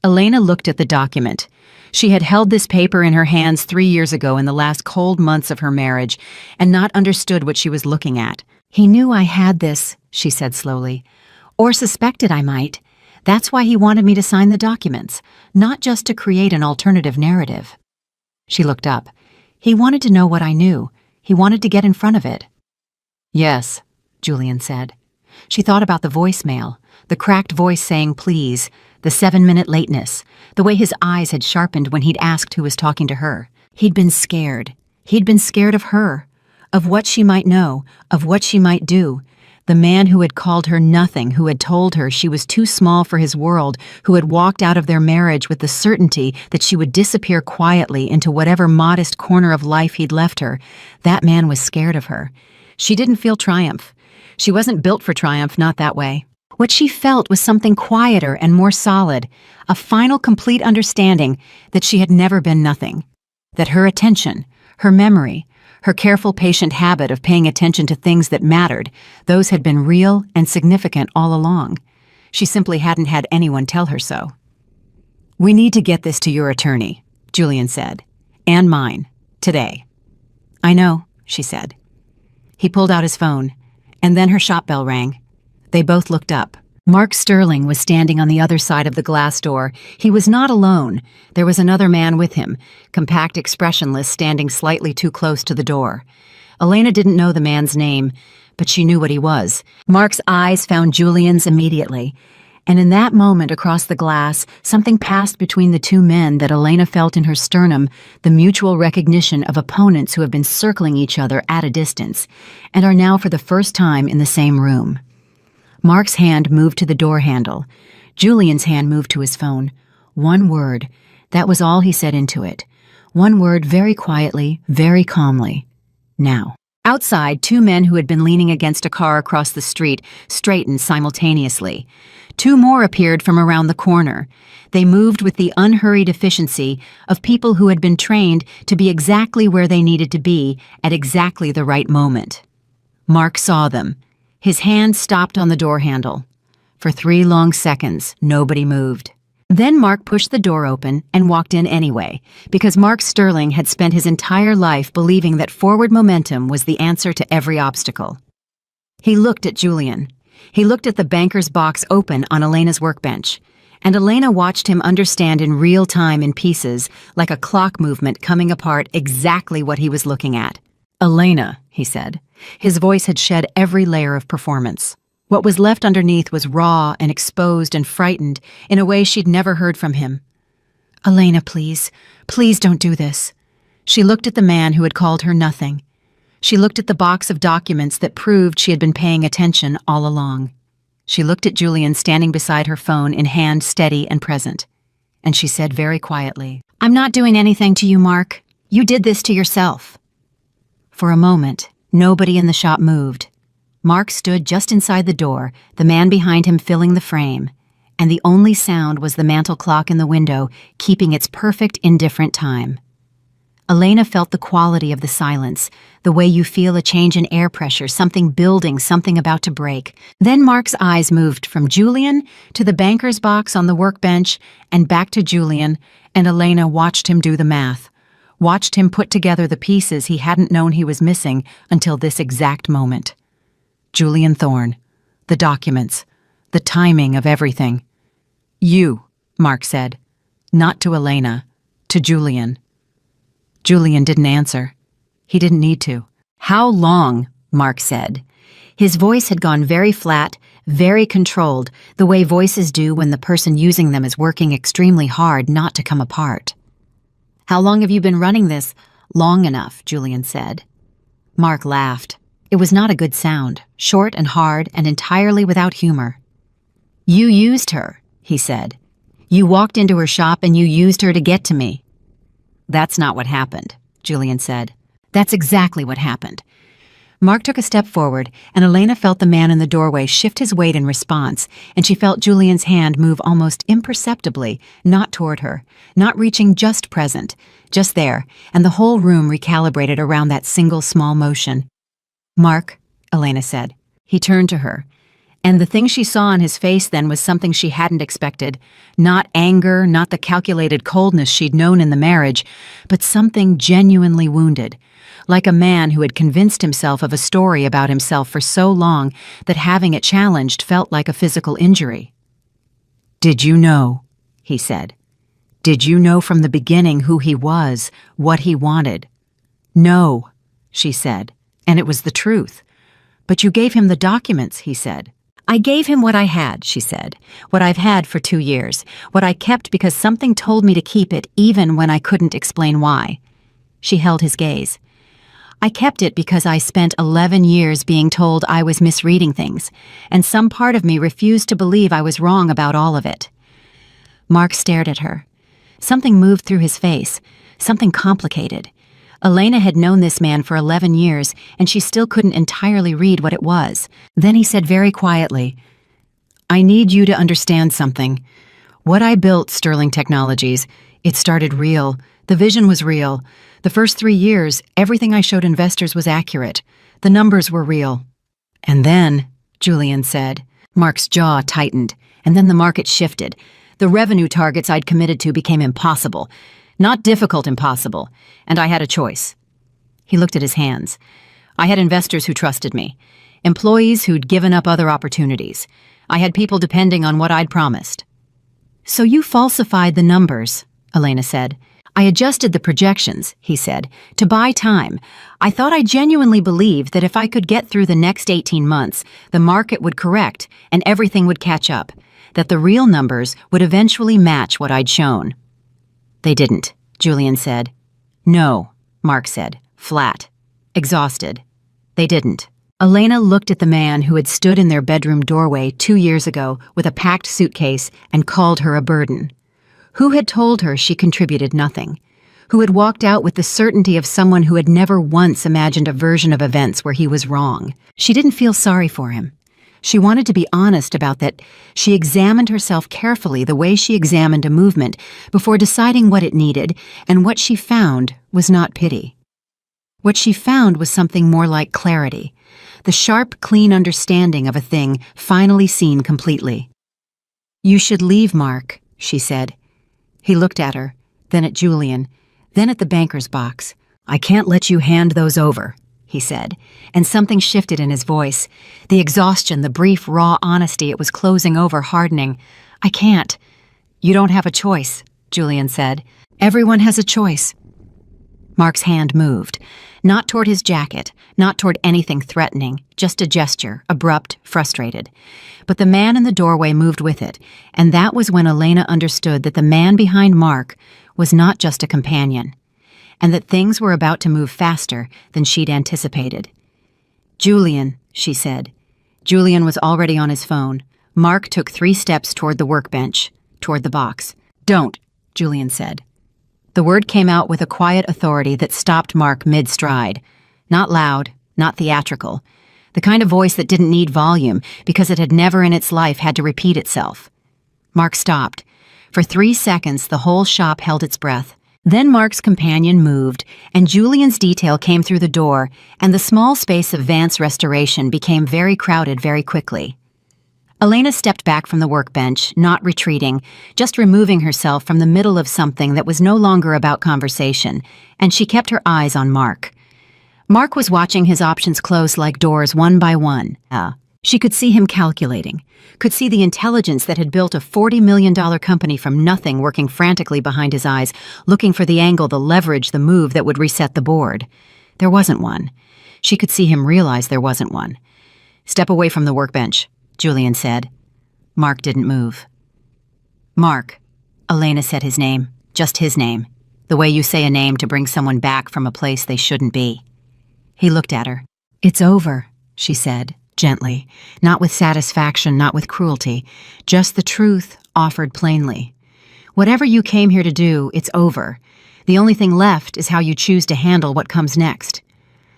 Elena looked at the document. She had held this paper in her hands 3 years ago in the last cold months of her marriage and not understood what she was looking at. "He knew I had this," she said slowly, "or suspected I might. That's why he wanted me to sign the documents, not just to create an alternative narrative." She looked up. "He wanted to know what I knew. He wanted to get in front of it." "Yes," Julian said. She thought about the voicemail, the cracked voice saying please, the 7-minute lateness, the way his eyes had sharpened when he'd asked who was talking to her. He'd been scared. He'd been scared of her, of what she might know, of what she might do. The man who had called her nothing, who had told her she was too small for his world, who had walked out of their marriage with the certainty that she would disappear quietly into whatever modest corner of life he'd left her. That man was scared of her. She didn't feel triumph. She wasn't built for triumph, not that way. What she felt was something quieter and more solid, a final complete understanding that she had never been nothing, that her attention, her memory, her careful, patient habit of paying attention to things that mattered, those had been real and significant all along. She simply hadn't had anyone tell her so. "We need to get this to your attorney," Julian said, "and mine, today." "I know," she said. He pulled out his phone, and then her shop bell rang. They both looked up. Mark Sterling was standing on the other side of the glass door. He was not alone. There was another man with him, compact, expressionless, standing slightly too close to the door. Elena didn't know the man's name, but she knew what he was. Mark's eyes found Julian's immediately, and in that moment across the glass, something passed between the two men that Elena felt in her sternum, the mutual recognition of opponents who have been circling each other at a distance, and are now for the first time in the same room. Mark's hand moved to the door handle. Julian's hand moved to his phone. One word. That was all he said into it. One word, very quietly, very calmly. Now. Outside, 2 men who had been leaning against a car across the street straightened simultaneously. 2 more appeared from around the corner. They moved with the unhurried efficiency of people who had been trained to be exactly where they needed to be at exactly the right moment. Mark saw them. His hand stopped on the door handle. For 3 long seconds, nobody moved. Then Mark pushed the door open and walked in anyway, because Mark Sterling had spent his entire life believing that forward momentum was the answer to every obstacle. He looked at Julian. He looked at the banker's box open on Elena's workbench, and Elena watched him understand in real time in pieces, like a clock movement coming apart exactly what he was looking at. "Elena," he said. His voice had shed every layer of performance. What was left underneath was raw and exposed and frightened in a way she'd never heard from him. "Elena, please. Please don't do this." She looked at the man who had called her nothing. She looked at the box of documents that proved she had been paying attention all along. She looked at Julian standing beside her phone in hand steady and present. And she said very quietly, "I'm not doing anything to you, Mark. You did this to yourself." For a moment, nobody in the shop moved. Mark stood just inside the door, the man behind him filling the frame, and the only sound was the mantel clock in the window keeping its perfect, indifferent time. Elena felt the quality of the silence, the way you feel a change in air pressure, something building, something about to break. Then Mark's eyes moved from Julian to the banker's box on the workbench and back to Julian, and Elena watched him do the math. Watched him put together the pieces he hadn't known he was missing until this exact moment. Julian Thorne, the documents, the timing of everything. "You," Mark said, not to Elena, to Julian. Julian didn't answer. He didn't need to. "How long?" Mark said. His voice had gone very flat, very controlled, the way voices do when the person using them is working extremely hard not to come apart. "How long have you been running this?" "Long enough," Julian said. Mark laughed. It was not a good sound, short and hard and entirely without humor. "You used her," he said. "You walked into her shop and you used her to get to me." "That's not what happened," Julian said. "That's exactly what happened." Mark took a step forward, and Elena felt the man in the doorway shift his weight in response, and she felt Julian's hand move almost imperceptibly, not toward her, not reaching, just present, just there, and the whole room recalibrated around that single small motion. "Mark," Elena said. He turned to her, and the thing she saw on his face then was something she hadn't expected. Not anger, not the calculated coldness she'd known in the marriage, but something genuinely wounded. Like a man who had convinced himself of a story about himself for so long that having it challenged felt like a physical injury. "Did you know?" he said. "Did you know from the beginning who he was, what he wanted?" "No," she said, and it was the truth. "But you gave him the documents," he said. "I gave him what I had," she said. "What I've had for 2 years. What I kept because something told me to keep it even when I couldn't explain why." She held his gaze. "I kept it because I spent 11 years being told I was misreading things, and some part of me refused to believe I was wrong about all of it." Mark stared at her. Something moved through his face, something complicated. Elena had known this man for 11 years, and she still couldn't entirely read what it was. Then he said very quietly, "I need you to understand something. What I built, Sterling Technologies, it started real. The vision was real. The first 3 years, everything I showed investors was accurate. The numbers were real." "And then," Julian said. Mark's jaw tightened, and then the market shifted. The revenue targets I'd committed to became impossible. Not difficult impossible, and I had a choice. He looked at his hands. I had investors who trusted me, employees who'd given up other opportunities. I had people depending on what I'd promised. "So you falsified the numbers," Elena said. "I adjusted the projections," he said, "to buy time. I thought I genuinely believed that if I could get through the next 18 months, the market would correct and everything would catch up, that the real numbers would eventually match what I'd shown." "They didn't," Julian said. "No," Mark said, flat, exhausted. "They didn't." Elena looked at the man who had stood in their bedroom doorway 2 years ago with a packed suitcase and called her a burden. Who had told her she contributed nothing? Who had walked out with the certainty of someone who had never once imagined a version of events where he was wrong? She didn't feel sorry for him. She wanted to be honest about that. She examined herself carefully the way she examined a movement before deciding what it needed, and what she found was not pity. What she found was something more like clarity, the sharp, clean understanding of a thing finally seen completely. "You should leave, Mark," she said. He looked at her, then at Julian, then at the banker's box. "I can't let you hand those over," he said, and something shifted in his voice. The exhaustion, the brief, raw honesty, it was closing over, hardening. "I can't." "You don't have a choice," Julian said. "Everyone has a choice." Mark's hand moved, not toward his jacket, not toward anything threatening, just a gesture, abrupt, frustrated. But the man in the doorway moved with it, and that was when Elena understood that the man behind Mark was not just a companion, and that things were about to move faster than she'd anticipated. "Julian," she said. Julian was already on his phone. Mark took 3 steps toward the workbench, toward the box. "Don't," Julian said. The word came out with a quiet authority that stopped Mark mid-stride. Not loud, not theatrical. The kind of voice that didn't need volume because it had never in its life had to repeat itself. Mark stopped. For 3 seconds, the whole shop held its breath. Then Mark's companion moved, and Julian's detail came through the door, and the small space of Vance Restoration became very crowded very quickly. Elena stepped back from the workbench, not retreating, just removing herself from the middle of something that was no longer about conversation, and she kept her eyes on Mark. Mark was watching his options close like doors one by one. She could see him calculating, could see the intelligence that had built a $40 million company from nothing working frantically behind his eyes, looking for the angle, the leverage, the move that would reset the board. There wasn't one. She could see him realize there wasn't one. Step away from the workbench, Julian said. Mark didn't move. Mark. Elena said his name, just his name, the way you say a name to bring someone back from a place they shouldn't be. He looked at her. It's over, she said, gently, not with satisfaction, not with cruelty, just the truth offered plainly. Whatever you came here to do, it's over. The only thing left is how you choose to handle what comes next.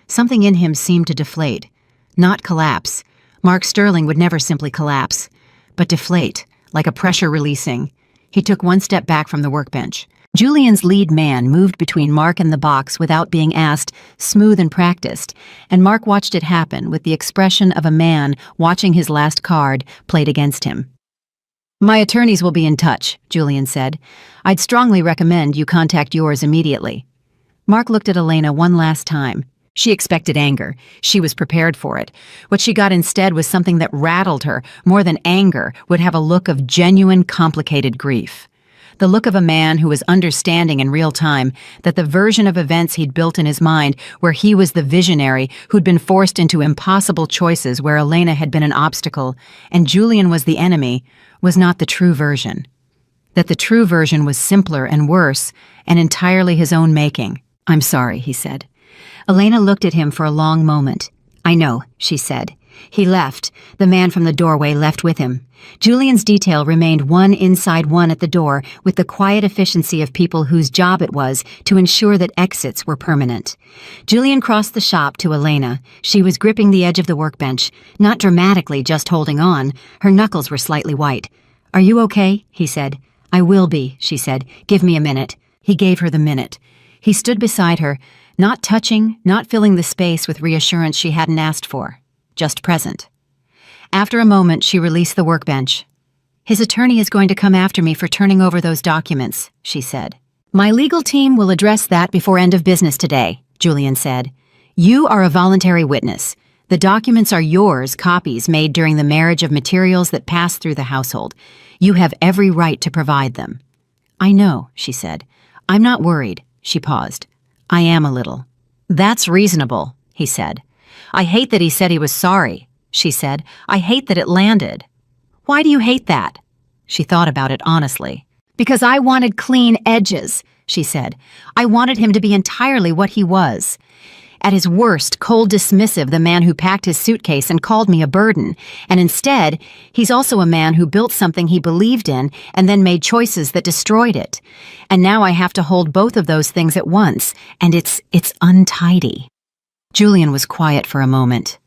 Something in him seemed to deflate, not collapse. Mark Sterling would never simply collapse, but deflate, like a pressure releasing. He took one step back from the workbench. Julian's lead man moved between Mark and the box without being asked, smooth and practiced, and Mark watched it happen with the expression of a man watching his last card played against him. My attorneys will be in touch, Julian said. I'd strongly recommend you contact yours immediately. Mark looked at Elena one last time. She expected anger. She was prepared for it. What she got instead was something that rattled her. More than anger, would have a look of genuine, complicated grief. The look of a man who was understanding in real time that the version of events he'd built in his mind, where he was the visionary who'd been forced into impossible choices where Elena had been an obstacle and Julian was the enemy, was not the true version. That the true version was simpler and worse and entirely his own making. I'm sorry, he said. Elena looked at him for a long moment. I know, she said. He left. The man from the doorway left with him. Julian's detail remained one inside one at the door with the quiet efficiency of people whose job it was to ensure that exits were permanent. Julian crossed the shop to Elena. She was gripping the edge of the workbench, not dramatically, just holding on. Her knuckles were slightly white. Are you okay? He said. I will be, she said. Give me a minute. He gave her the minute. He stood beside her, not touching, not filling the space with reassurance she hadn't asked for. Just present. After a moment, she released the workbench. His attorney is going to come after me for turning over those documents, she said. My legal team will address that before end of business today, Julian said. You are a voluntary witness. The documents are yours, copies made during the marriage of materials that pass through the household. You have every right to provide them. I know, she said. I'm not worried, she paused. I am a little. That's reasonable, he said. I hate that he said he was sorry, she said. I hate that it landed. Why do you hate that? She thought about it honestly. Because I wanted clean edges, she said. I wanted him to be entirely what he was. At his worst, cold dismissive, the man who packed his suitcase and called me a burden. And instead, he's also a man who built something he believed in and then made choices that destroyed it. And now I have to hold both of those things at once, and it's untidy. Julian was quiet for a moment.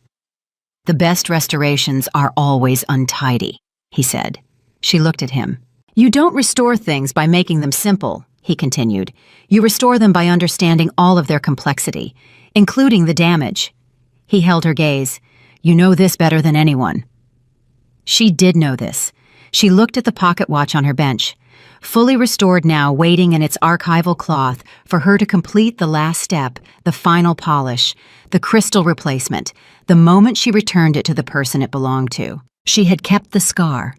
The best restorations are always untidy, he said. She looked at him. You don't restore things by making them simple, he continued. You restore them by understanding all of their complexity, including the damage. He held her gaze. You know this better than anyone. She did know this. She looked at the pocket watch on her bench, fully restored now, waiting in its archival cloth for her to complete the last step, the final polish, the crystal replacement, the moment she returned it to the person it belonged to. She had kept the scar.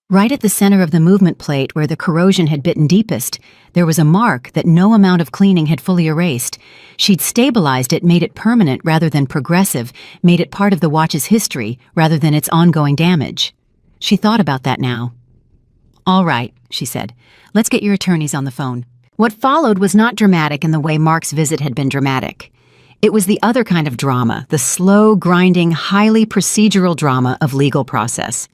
Right at the center of the movement plate where the corrosion had bitten deepest, there was a mark that no amount of cleaning had fully erased. She'd stabilized it, made it permanent rather than progressive, made it part of the watch's history rather than its ongoing damage. She thought about that now. All right, she said. Let's get your attorneys on the phone. What followed was not dramatic in the way Mark's visit had been dramatic. It was the other kind of drama, the slow, grinding, highly procedural drama of legal process.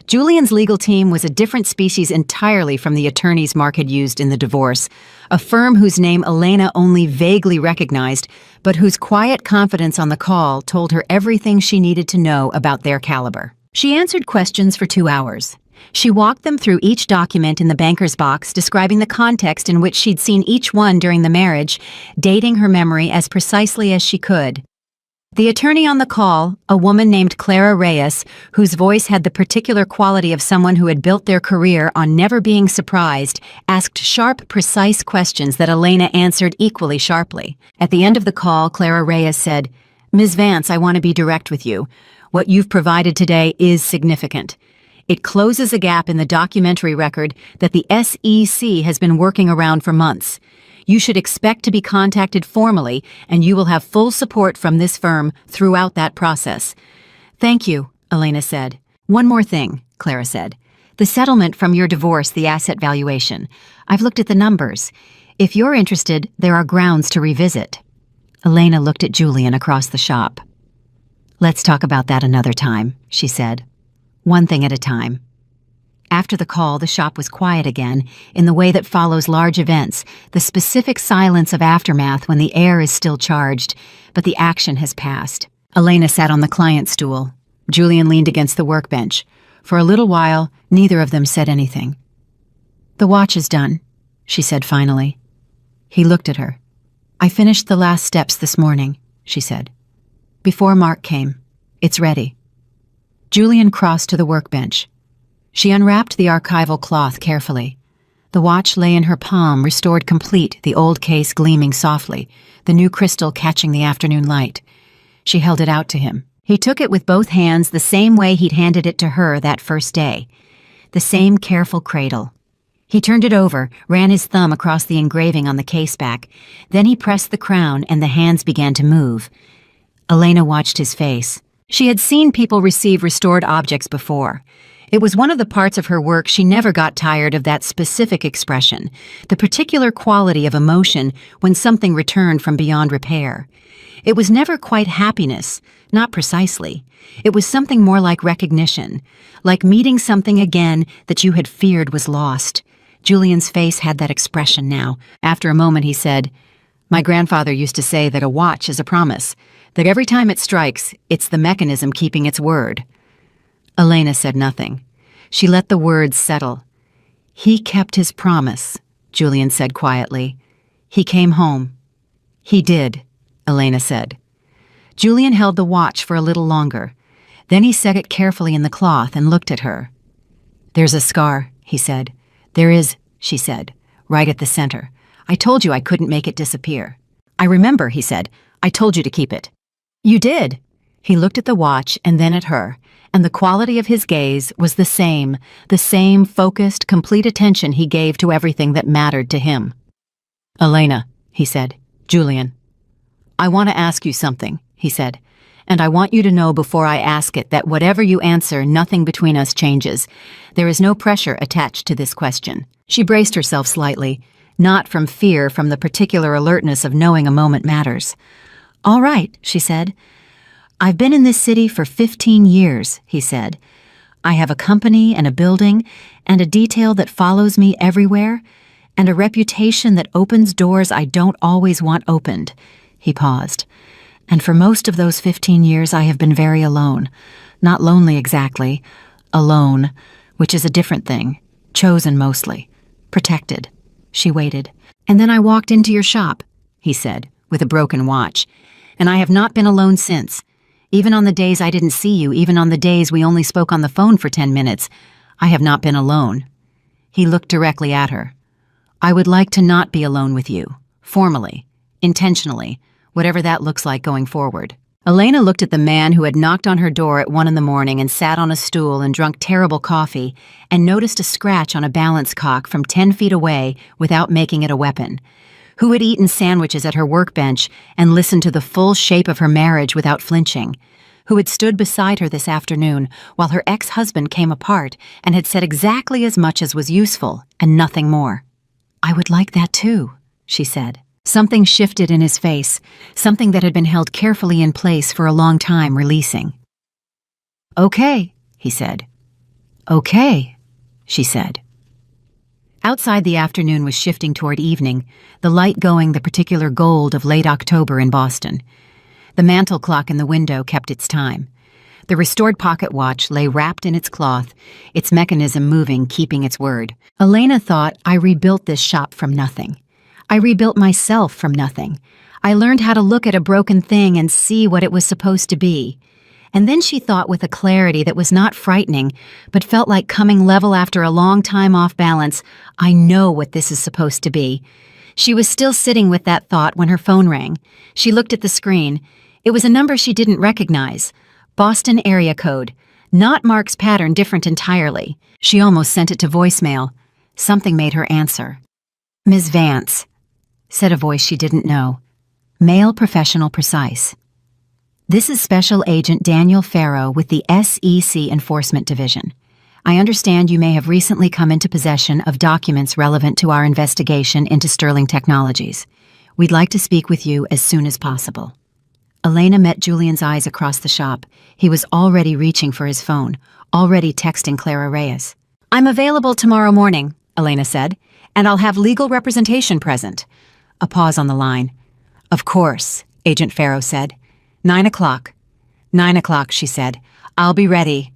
Julian's legal team was a different species entirely from the attorneys Mark had used in the divorce, a firm whose name Elena only vaguely recognized, but whose quiet confidence on the call told her everything she needed to know about their caliber. She answered questions for 2 hours. She walked them through each document in the banker's box, describing the context in which she'd seen each one during the marriage, dating her memory as precisely as she could. The attorney on the call, a woman named Clara Reyes, whose voice had the particular quality of someone who had built their career on never being surprised, asked sharp, precise questions that Elena answered equally sharply. At the end of the call, Clara Reyes said, Ms. Vance, I want to be direct with you. What you've provided today is significant. It closes a gap in the documentary record that the SEC has been working around for months. You should expect to be contacted formally, and you will have full support from this firm throughout that process. Thank you, Elena said. One more thing, Clara said. The settlement from your divorce, the asset valuation. I've looked at the numbers. If you're interested, there are grounds to revisit. Elena looked at Julian across the shop. Let's talk about that another time, she said. One thing at a time. After the call, the shop was quiet again, in the way that follows large events, the specific silence of aftermath when the air is still charged, but the action has passed. Elena sat on the client stool. Julian leaned against the workbench. For a little while, neither of them said anything. The watch is done, she said finally. He looked at her. I finished the last steps this morning, she said. Before Mark came. It's ready. Julian crossed to the workbench. She unwrapped the archival cloth carefully. The watch lay in her palm, restored complete, the old case gleaming softly, the new crystal catching the afternoon light. She held it out to him. He took it with both hands the same way he'd handed it to her that first day. The same careful cradle. He turned it over, ran his thumb across the engraving on the case back. Then he pressed the crown and the hands began to move. Elena watched his face. She had seen people receive restored objects before. It was one of the parts of her work she never got tired of, that specific expression, the particular quality of emotion when something returned from beyond repair. It was never quite happiness, not precisely. It was something more like recognition, like meeting something again that you had feared was lost. Julian's face had that expression now. After a moment he said, My grandfather used to say that a watch is a promise, that every time it strikes, it's the mechanism keeping its word. Elena said nothing. She let the words settle. He kept his promise, Julian said quietly. He came home. He did, Elena said. Julian held the watch for a little longer. Then he set it carefully in the cloth and looked at her. There's a scar, he said. There is, she said, right at the center. I told you I couldn't make it disappear. I remember, he said. I told you to keep it. You did. He looked at the watch and then at her, and the quality of his gaze was the same focused, complete attention he gave to everything that mattered to him. Elena, he said. Julian. I want to ask you something, he said, and I want you to know before I ask it that whatever you answer, nothing between us changes. There is no pressure attached to this question. She braced herself slightly, not from fear, from the particular alertness of knowing a moment matters. All right, she said. I've been in this city for 15 years, he said. I have a company and a building and a detail that follows me everywhere and a reputation that opens doors I don't always want opened. He paused. And for most of those 15 years, I have been very alone. Not lonely exactly. Alone, which is a different thing. Chosen mostly. Protected. She waited. And then I walked into your shop, he said, with a broken watch. And I have not been alone since. Even on the days I didn't see you, even on the days we only spoke on the phone for 10 minutes, I have not been alone. He looked directly at her. I would like to not be alone with you. Formally. Intentionally. Whatever that looks like going forward. Elena looked at the man who had knocked on her door at 1 a.m. and sat on a stool and drunk terrible coffee and noticed a scratch on a balance cock from 10 feet away without making it a weapon. Who had eaten sandwiches at her workbench and listened to the full shape of her marriage without flinching. Who had stood beside her this afternoon while her ex-husband came apart and had said exactly as much as was useful and nothing more. I would like that too, she said. Something shifted in his face, something that had been held carefully in place for a long time releasing. Okay, he said. Okay, she said. Outside, the afternoon was shifting toward evening, the light going the particular gold of late October in Boston. The mantel clock in the window kept its time. The restored pocket watch lay wrapped in its cloth, its mechanism moving, keeping its word. Elena thought, I rebuilt this shop from nothing. I rebuilt myself from nothing. I learned how to look at a broken thing and see what it was supposed to be. And then she thought with a clarity that was not frightening, but felt like coming level after a long time off balance, I know what this is supposed to be. She was still sitting with that thought when her phone rang. She looked at the screen. It was a number she didn't recognize. Boston area code. Not Mark's pattern, different entirely. She almost sent it to voicemail. Something made her answer. Ms. Vance, said a voice she didn't know. Male professional precise. This is Special Agent Daniel Farrow with the SEC Enforcement Division. I understand you may have recently come into possession of documents relevant to our investigation into Sterling Technologies. We'd like to speak with you as soon as possible. Elena met Julian's eyes across the shop. He was already reaching for his phone, already texting Clara Reyes. "I'm available tomorrow morning," Elena said, "and I'll have legal representation present." A pause on the line. "Of course," Agent Farrow said. 9 o'clock. 9 o'clock, she said. "I'll be ready."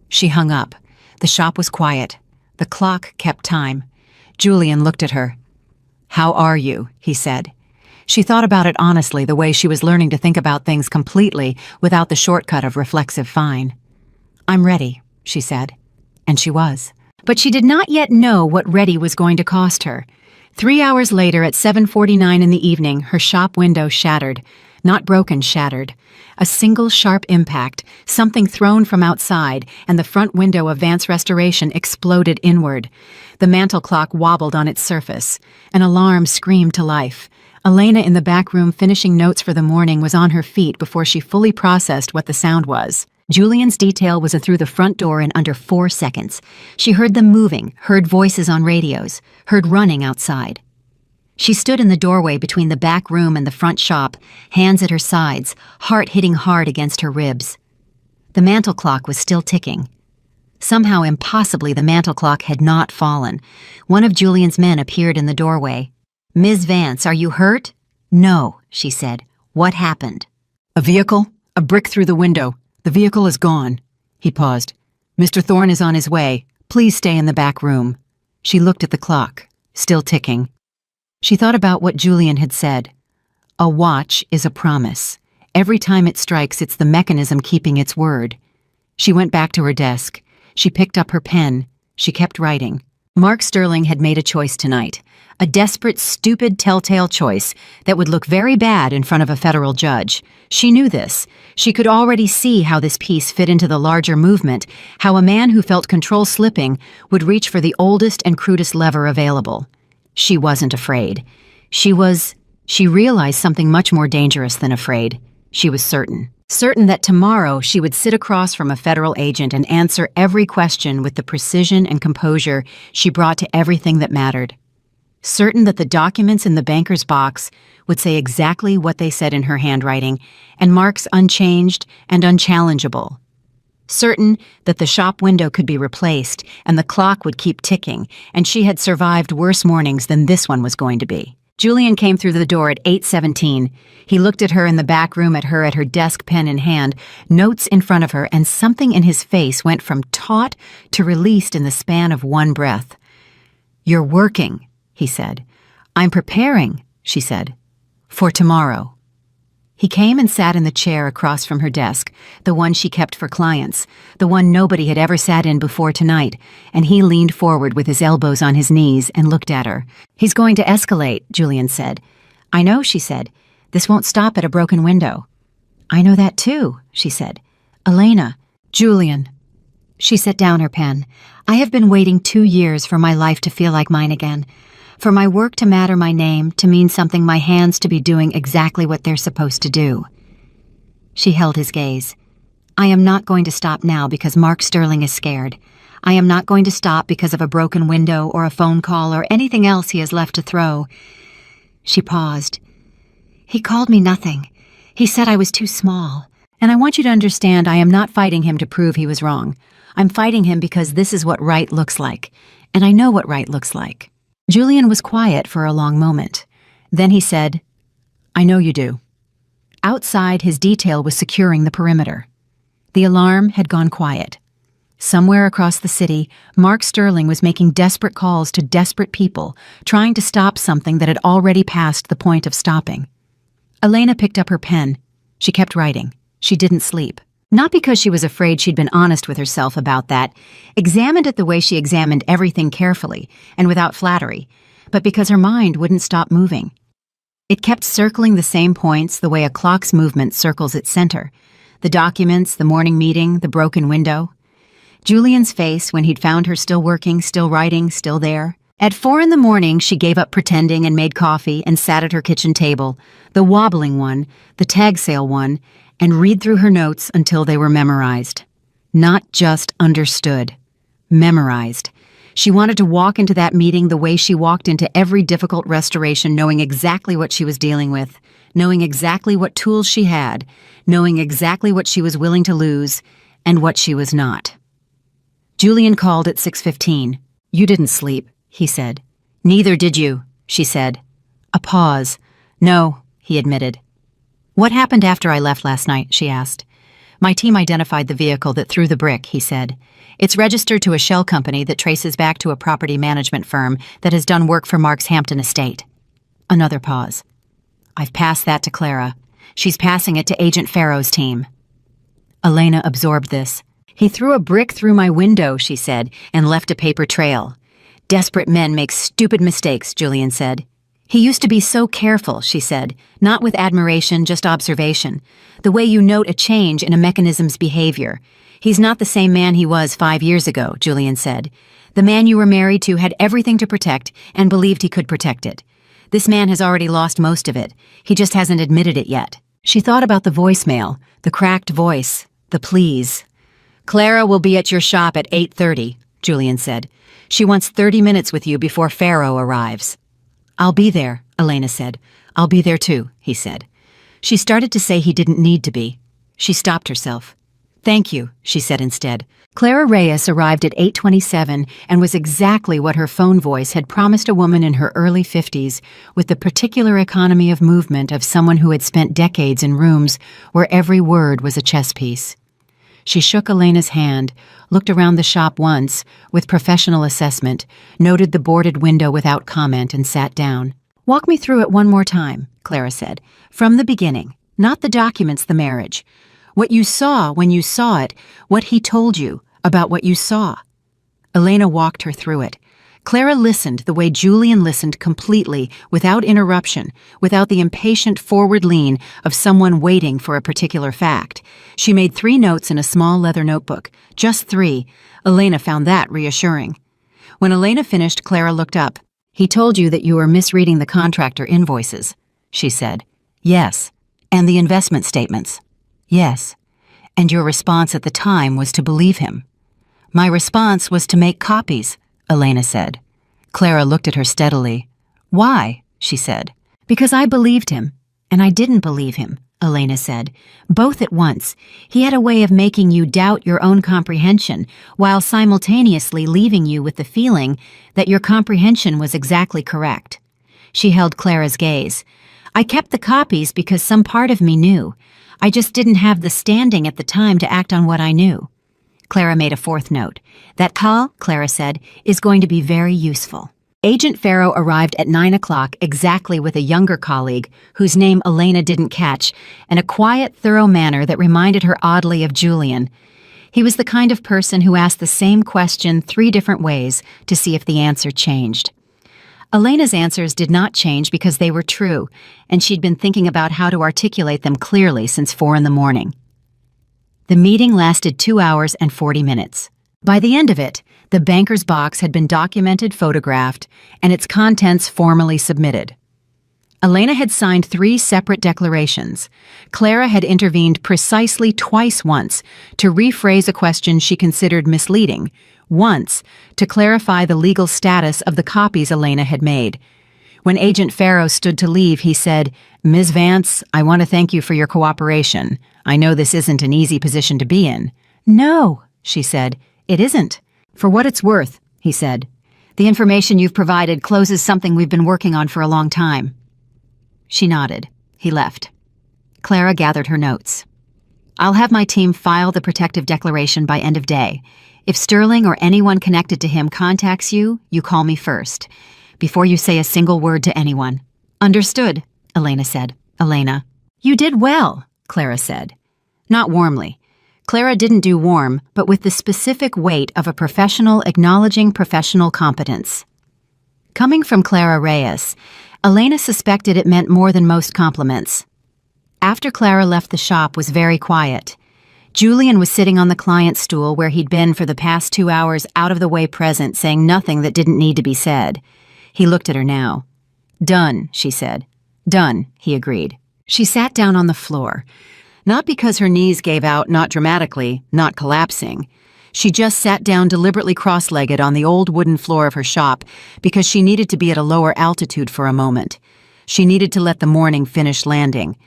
She hung up. The shop was quiet. The clock kept time. Julian looked at her. "How are you?" he said. She thought about it honestly, the way she was learning to think about things completely without the shortcut of reflexive fine. "I'm ready," she said. And she was. But she did not yet know what ready was going to cost her. 3 hours later, at 7:49 in the evening, her shop window shattered. Not broken, shattered. A single sharp impact, something thrown from outside, and the front window of Vance Restoration exploded inward. The mantel clock wobbled on its surface. An alarm screamed to life. Elena in the back room finishing notes for the morning was on her feet before she fully processed what the sound was. Julian's detail was through the front door in under 4 seconds. She heard them moving, heard voices on radios, heard running outside. She stood in the doorway between the back room and the front shop, hands at her sides, heart hitting hard against her ribs. The mantel clock was still ticking. Somehow, impossibly, the mantel clock had not fallen. One of Julian's men appeared in the doorway. "Ms. Vance, are you hurt?" "No," she said. "What happened?" "A vehicle? A brick through the window. The vehicle is gone." He paused. "Mr. Thorne is on his way. Please stay in the back room." She looked at the clock, still ticking. She thought about what Julian had said. A watch is a promise. Every time it strikes, it's the mechanism keeping its word. She went back to her desk. She picked up her pen. She kept writing. Mark Sterling had made a choice tonight. A desperate, stupid, telltale choice that would look very bad in front of a federal judge. She knew this. She could already see how this piece fit into the larger movement, how a man who felt control slipping would reach for the oldest and crudest lever available. She wasn't afraid. She realized something much more dangerous than afraid. She was certain. Certain that tomorrow she would sit across from a federal agent and answer every question with the precision and composure she brought to everything that mattered. Certain that the documents in the banker's box would say exactly what they said in her handwriting, and Mark's unchanged and unchallengeable. Certain that the shop window could be replaced and the clock would keep ticking, and she had survived worse mornings than this one was going to be. Julian came through the door at 8:17. He looked at her in the back room, at her desk, pen in hand, notes in front of her, and something in his face went from taut to released in the span of one breath. "You're working," he said. "I'm preparing," she said, "for tomorrow." He came and sat in the chair across from her desk, the one she kept for clients, the one nobody had ever sat in before tonight, and he leaned forward with his elbows on his knees and looked at her. "He's going to escalate," Julian said. "I know," she said. "This won't stop at a broken window." "I know that too," she said. "Elena." "Julian." She set down her pen. "I have been waiting 2 years for my life to feel like mine again. For my work to matter, my name, to mean something, my hands to be doing exactly what they're supposed to do." She held his gaze. "I am not going to stop now because Mark Sterling is scared. I am not going to stop because of a broken window or a phone call or anything else he has left to throw." She paused. "He called me nothing. He said I was too small. And I want you to understand I am not fighting him to prove he was wrong. I'm fighting him because this is what right looks like. And I know what right looks like." Julian was quiet for a long moment. Then he said, "I know you do." Outside, his detail was securing the perimeter. The alarm had gone quiet. Somewhere across the city, Mark Sterling was making desperate calls to desperate people, trying to stop something that had already passed the point of stopping. Elena picked up her pen. She kept writing. She didn't sleep. Not because she was afraid she'd been honest with herself about that, examined it the way she examined everything carefully and without flattery, but because her mind wouldn't stop moving. It kept circling the same points the way a clock's movement circles its center. The documents, the morning meeting, the broken window. Julian's face when he'd found her still working, still writing, still there. At 4 in the morning, she gave up pretending and made coffee and sat at her kitchen table, the wobbling one, the tag sale one, and read through her notes until they were memorized. Not just understood. Memorized. She wanted to walk into that meeting the way she walked into every difficult restoration, knowing exactly what she was dealing with, knowing exactly what tools she had, knowing exactly what she was willing to lose and what she was not. Julian called at 6:15. "You didn't sleep," he said. "Neither did you," she said. A pause. "No," he admitted. "What happened after I left last night?" she asked. "My team identified the vehicle that threw the brick," he said. "It's registered to a shell company that traces back to a property management firm that has done work for Mark's Hampton estate." Another pause. "I've passed that to Clara. She's passing it to Agent Farrow's team." Elena absorbed this. "He threw a brick through my window," she said, "and left a paper trail." "Desperate men make stupid mistakes," Julian said. "He used to be so careful," she said, "not with admiration, just observation. The way you note a change in a mechanism's behavior. He's not the same man he was 5 years ago," Julian said. "The man you were married to had everything to protect and believed he could protect it. This man has already lost most of it. He just hasn't admitted it yet." She thought about the voicemail, the cracked voice, the pleas. "Clara will be at your shop at 8:30, Julian said. "She wants 30 minutes with you before Farrow arrives." "I'll be there," Elena said. "I'll be there too," he said. She started to say he didn't need to be. She stopped herself. "Thank you," she said instead. Clara Reyes arrived at 8:27 and was exactly what her phone voice had promised a woman in her early 50s, with the particular economy of movement of someone who had spent decades in rooms where every word was a chess piece. She shook Elena's hand, looked around the shop once, with professional assessment, noted the boarded window without comment, and sat down. "Walk me through it one more time," Clara said. "From the beginning. Not the documents, the marriage. What you saw when you saw it, what he told you about what you saw." Elena walked her through it. Clara listened the way Julian listened, completely, without interruption, without the impatient forward lean of someone waiting for a particular fact. She made 3 notes in a small leather notebook. Just 3. Elena found that reassuring. When Elena finished, Clara looked up. "He told you that you were misreading the contractor invoices," she said. "Yes." "And the investment statements?" "Yes." "And your response at the time was to believe him?" "My response was to make copies," Elena said. Clara looked at her steadily. "Why?" she said. "Because I believed him, and I didn't believe him," Elena said. "Both at once. He had a way of making you doubt your own comprehension, while simultaneously leaving you with the feeling that your comprehension was exactly correct." She held Clara's gaze. "I kept the copies because some part of me knew. I just didn't have the standing at the time to act on what I knew." Clara made a 4th note. "That call," Clara said, "is going to be very useful." Agent Farrow arrived at 9 o'clock exactly with a younger colleague, whose name Elena didn't catch, and a quiet, thorough manner that reminded her oddly of Julian. He was the kind of person who asked the same question 3 different ways to see if the answer changed. Elena's answers did not change because they were true, and she'd been thinking about how to articulate them clearly since 4 in the morning. The meeting lasted 2 hours and 40 minutes. By the end of it, the banker's box had been documented, photographed, and its contents formally submitted. Elena had signed 3 separate declarations. Clara had intervened precisely twice, once to rephrase a question she considered misleading, once to clarify the legal status of the copies Elena had made. When Agent Farrow stood to leave, he said, "Ms. Vance, I want to thank you for your cooperation. I know this isn't an easy position to be in." "No," she said, "it isn't." "For what it's worth," he said, "the information you've provided closes something we've been working on for a long time." She nodded. He left. Clara gathered her notes. "I'll have my team file the protective declaration by end of day. If Sterling or anyone connected to him contacts you, you call me first, before you say a single word to anyone." "Understood," Elena said. "Elena." "You did well," Clara said. Not warmly. Clara didn't do warm, but with the specific weight of a professional acknowledging professional competence. Coming from Clara Reyes, Elena suspected it meant more than most compliments. After Clara left the shop was very quiet. Julian was sitting on the client's stool where he'd been for the past 2 hours, out of the way present, saying nothing that didn't need to be said. He looked at her now. "Done," she said. "Done," he agreed. She sat down on the floor. Not because her knees gave out, not dramatically, not collapsing. She just sat down deliberately cross-legged on the old wooden floor of her shop because she needed to be at a lower altitude for a moment. She needed to let the morning finish landing.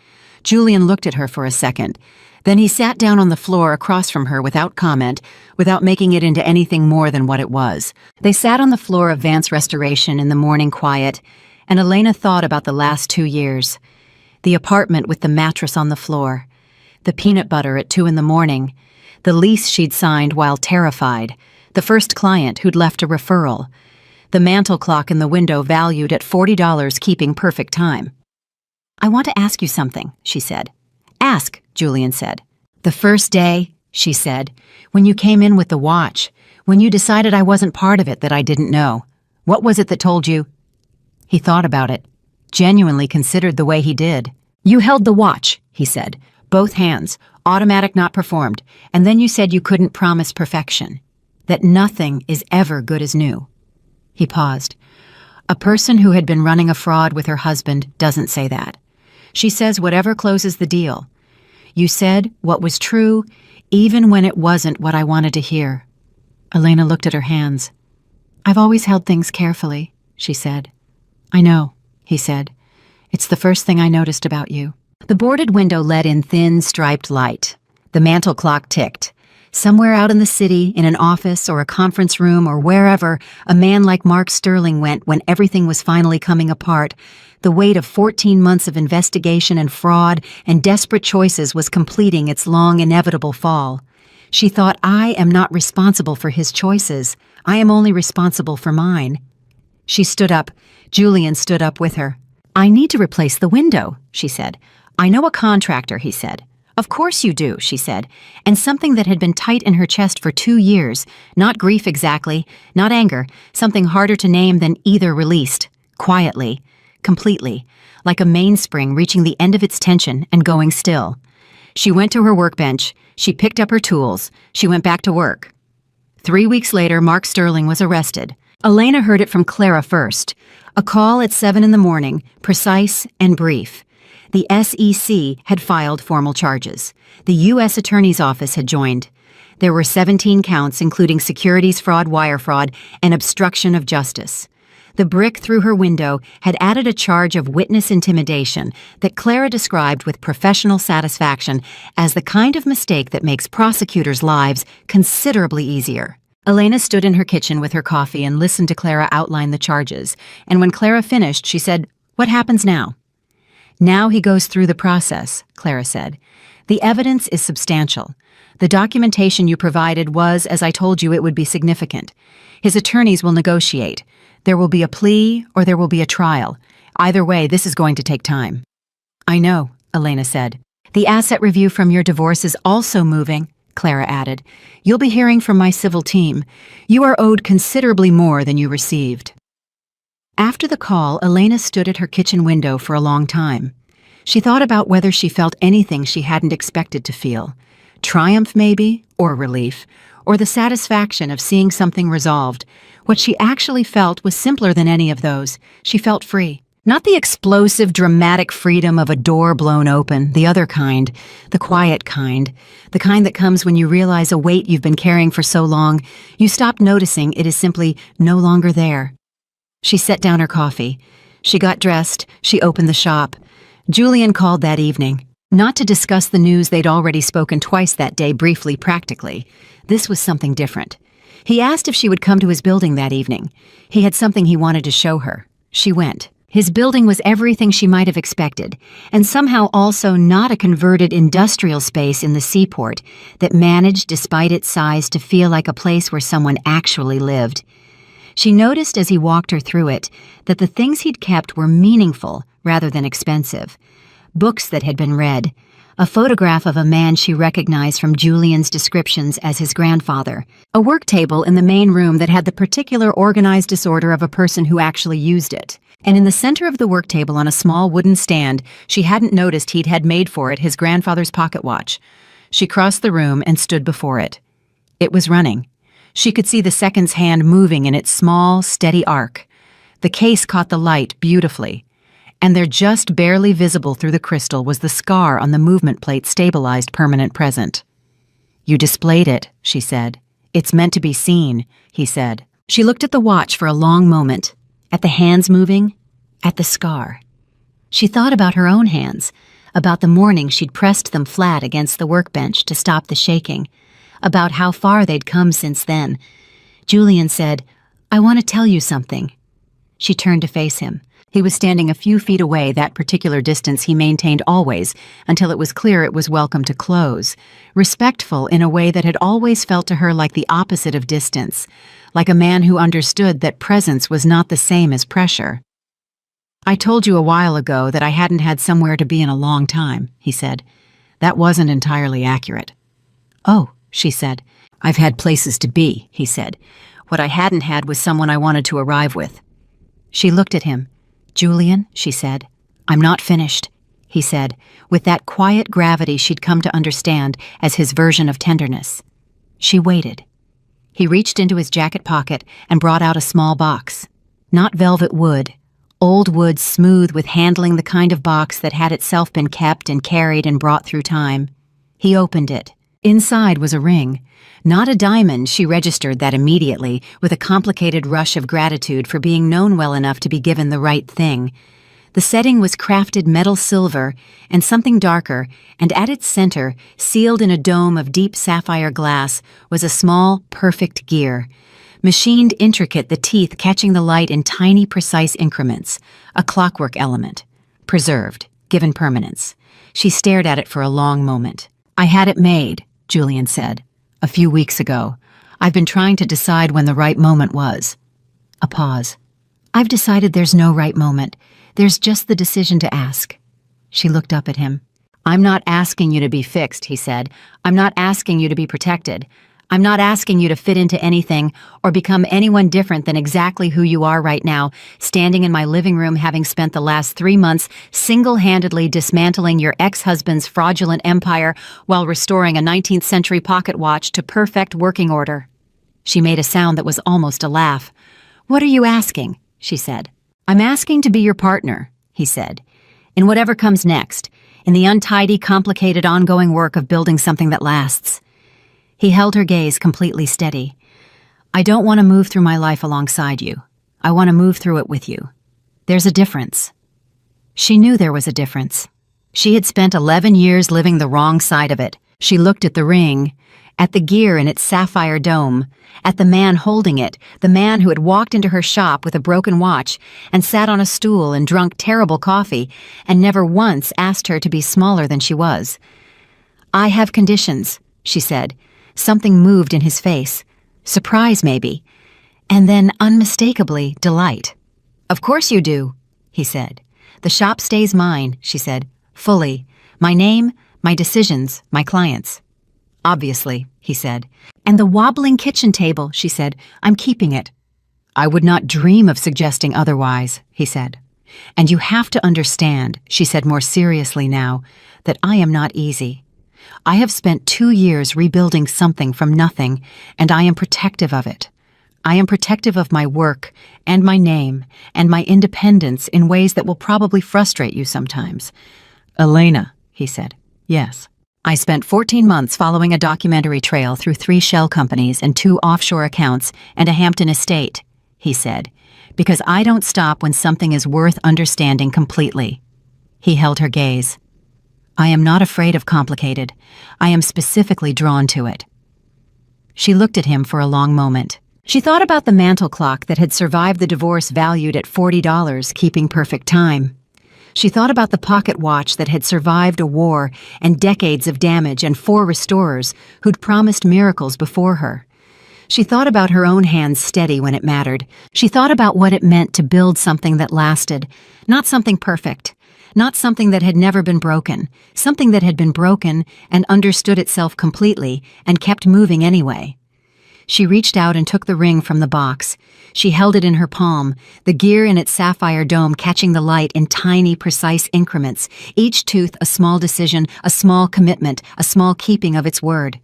Julian looked at her for a second. Then he sat down on the floor across from her without comment, without making it into anything more than what it was. They sat on the floor of Vance Restoration in the morning quiet, and Elena thought about the last 2 years. The apartment with the mattress on the floor, the peanut butter at 2 a.m, the lease she'd signed while terrified, the first client who'd left a referral, the mantel clock in the window valued at $40 keeping perfect time. "I want to ask you something," she said. "Ask," Julian said. "The first day," she said, "when you came in with the watch, when you decided I wasn't part of it, that I didn't know. What was it that told you?" He thought about it, genuinely considered the way he did. "You held the watch," he said, "both hands, automatic not performed, and then you said you couldn't promise perfection, that nothing is ever good as new." He paused. A person who had been running a fraud with her husband doesn't say that. She says whatever closes the deal. "You said what was true, even when it wasn't what I wanted to hear." Elena looked at her hands. "I've always held things carefully," she said. "I know," he said. "It's the first thing I noticed about you." The boarded window let in thin, striped light. The mantel clock ticked. Somewhere out in the city, in an office or a conference room or wherever, a man like Mark Sterling went when everything was finally coming apart. The weight of 14 months of investigation and fraud and desperate choices was completing its long, inevitable fall. She thought, "I am not responsible for his choices. I am only responsible for mine." She stood up. Julian stood up with her. "I need to replace the window," she said. "I know a contractor," he said. "Of course you do," she said, and something that had been tight in her chest for 2 years, not grief exactly, not anger, something harder to name than either released, quietly, completely, like a mainspring reaching the end of its tension and going still. She went to her workbench, she picked up her tools, she went back to work. 3 weeks later, Mark Sterling was arrested. Elena heard it from Clara first. A call at 7 a.m, precise and brief. The SEC had filed formal charges. The U.S. Attorney's Office had joined. There were 17 counts, including securities fraud, wire fraud, and obstruction of justice. The brick through her window had added a charge of witness intimidation that Clara described with professional satisfaction as the kind of mistake that makes prosecutors' lives considerably easier. Elena stood in her kitchen with her coffee and listened to Clara outline the charges, and when Clara finished, she said, "What happens now?" "Now he goes through the process," Clara said. "The evidence is substantial. The documentation you provided was, as I told you, it would be significant. His attorneys will negotiate. There will be a plea or there will be a trial. Either way, this is going to take time." "I know," Elena said. "The asset review from your divorce is also moving," Clara added. "You'll be hearing from my civil team. You are owed considerably more than you received." After the call, Elena stood at her kitchen window for a long time. She thought about whether she felt anything she hadn't expected to feel. Triumph, maybe, or relief, or the satisfaction of seeing something resolved. What she actually felt was simpler than any of those. She felt free. Not the explosive, dramatic freedom of a door blown open, the other kind, the quiet kind, the kind that comes when you realize a weight you've been carrying for so long, you stop noticing it is simply no longer there. She set down her coffee. She got dressed. She opened the shop. Julian called that evening. Not to discuss the news they'd already spoken twice that day, briefly, practically. This was something different. He asked if she would come to his building that evening. He had something he wanted to show her. She went. His building was everything she might have expected, and somehow also not a converted industrial space in the seaport that managed, despite its size, to feel like a place where someone actually lived. She noticed as he walked her through it that the things he'd kept were meaningful rather than expensive. Books that had been read, a photograph of a man she recognized from Julian's descriptions as his grandfather, a work table in the main room that had the particular organized disorder of a person who actually used it. And in the center of the work table on a small wooden stand, she hadn't noticed he'd had made for it his grandfather's pocket watch. She crossed the room and stood before it. It was running. She could see the seconds hand moving in its small, steady arc. The case caught the light beautifully. and there just barely visible through the crystal was the scar on the movement plate stabilized permanent present. "You displayed it," she said. "It's meant to be seen," he said. She looked at the watch for a long moment, at the hands moving, at the scar. She thought about her own hands, about the morning she'd pressed them flat against the workbench to stop the shaking, about how far they'd come since then. Julian said, "I want to tell you something." She turned to face him. He was standing a few feet away, that particular distance he maintained always, until it was clear it was welcome to close, respectful in a way that had always felt to her like the opposite of distance, like a man who understood that presence was not the same as pressure. "I told you a while ago that I hadn't had somewhere to be in a long time," he said. "That wasn't entirely accurate." "Oh," she said. "I've had places to be," he said. "What I hadn't had was someone I wanted to arrive with." She looked at him. "Julian," she said. "I'm not finished," he said, with that quiet gravity she'd come to understand as his version of tenderness. She waited. He reached into his jacket pocket and brought out a small box. Not velvet wood, old wood smooth with handling, the kind of box that had itself been kept and carried and brought through time. He opened it. Inside was a ring. Not a diamond, she registered that immediately, with a complicated rush of gratitude for being known well enough to be given the right thing. The setting was crafted metal silver and something darker, and at its center, sealed in a dome of deep sapphire glass, was a small, perfect gear. Machined intricate, the teeth catching the light in tiny, precise increments. A clockwork element. Preserved, given permanence. She stared at it for a long moment. "I had it made," Julian said. "A few weeks ago. I've been trying to decide when the right moment was." A pause. "I've decided there's no right moment. There's just the decision to ask." She looked up at him. "I'm not asking you to be fixed," he said. "I'm not asking you to be protected. I'm not asking you to fit into anything or become anyone different than exactly who you are right now, standing in my living room having spent the last 3 months single-handedly dismantling your ex-husband's fraudulent empire while restoring a 19th century pocket watch to perfect working order." She made a sound that was almost a laugh. "What are you asking?" she said. "I'm asking to be your partner," he said, "in whatever comes next, in the untidy, complicated, ongoing work of building something that lasts." He held her gaze completely steady. "I don't want to move through my life alongside you. I want to move through it with you. There's a difference." She knew there was a difference. She had spent 11 years living the wrong side of it. She looked at the ring, at the gear in its sapphire dome, at the man holding it, the man who had walked into her shop with a broken watch and sat on a stool and drunk terrible coffee and never once asked her to be smaller than she was. "I have conditions," she said. Something moved in his face. Surprise, maybe. And then, unmistakably, delight. "Of course you do," he said. "The shop stays mine," she said. "Fully. My name, my decisions, my clients." "Obviously," he said. "And the wobbling kitchen table," she said. "I'm keeping it." "I would not dream of suggesting otherwise," he said. "And you have to understand," she said more seriously now, "that I am not easy. I have spent 2 years rebuilding something from nothing, and I am protective of it. I am protective of my work, and my name, and my independence in ways that will probably frustrate you sometimes." "Elena," he said. "Yes." "I spent 14 months following a documentary trail through 3 shell companies and 2 offshore accounts and a Hampton estate," he said, "because I don't stop when something is worth understanding completely." He held her gaze. "I am not afraid of complicated. I am specifically drawn to it." She looked at him for a long moment. She thought about the mantel clock that had survived the divorce valued at $40, keeping perfect time. She thought about the pocket watch that had survived a war and decades of damage and 4 restorers who'd promised miracles before her. She thought about her own hands steady when it mattered. She thought about what it meant to build something that lasted, not something perfect. Not something that had never been broken, something that had been broken and understood itself completely and kept moving anyway. She reached out and took the ring from the box. She held it in her palm, the gear in its sapphire dome catching the light in tiny, precise increments, each tooth a small decision, a small commitment, a small keeping of its word.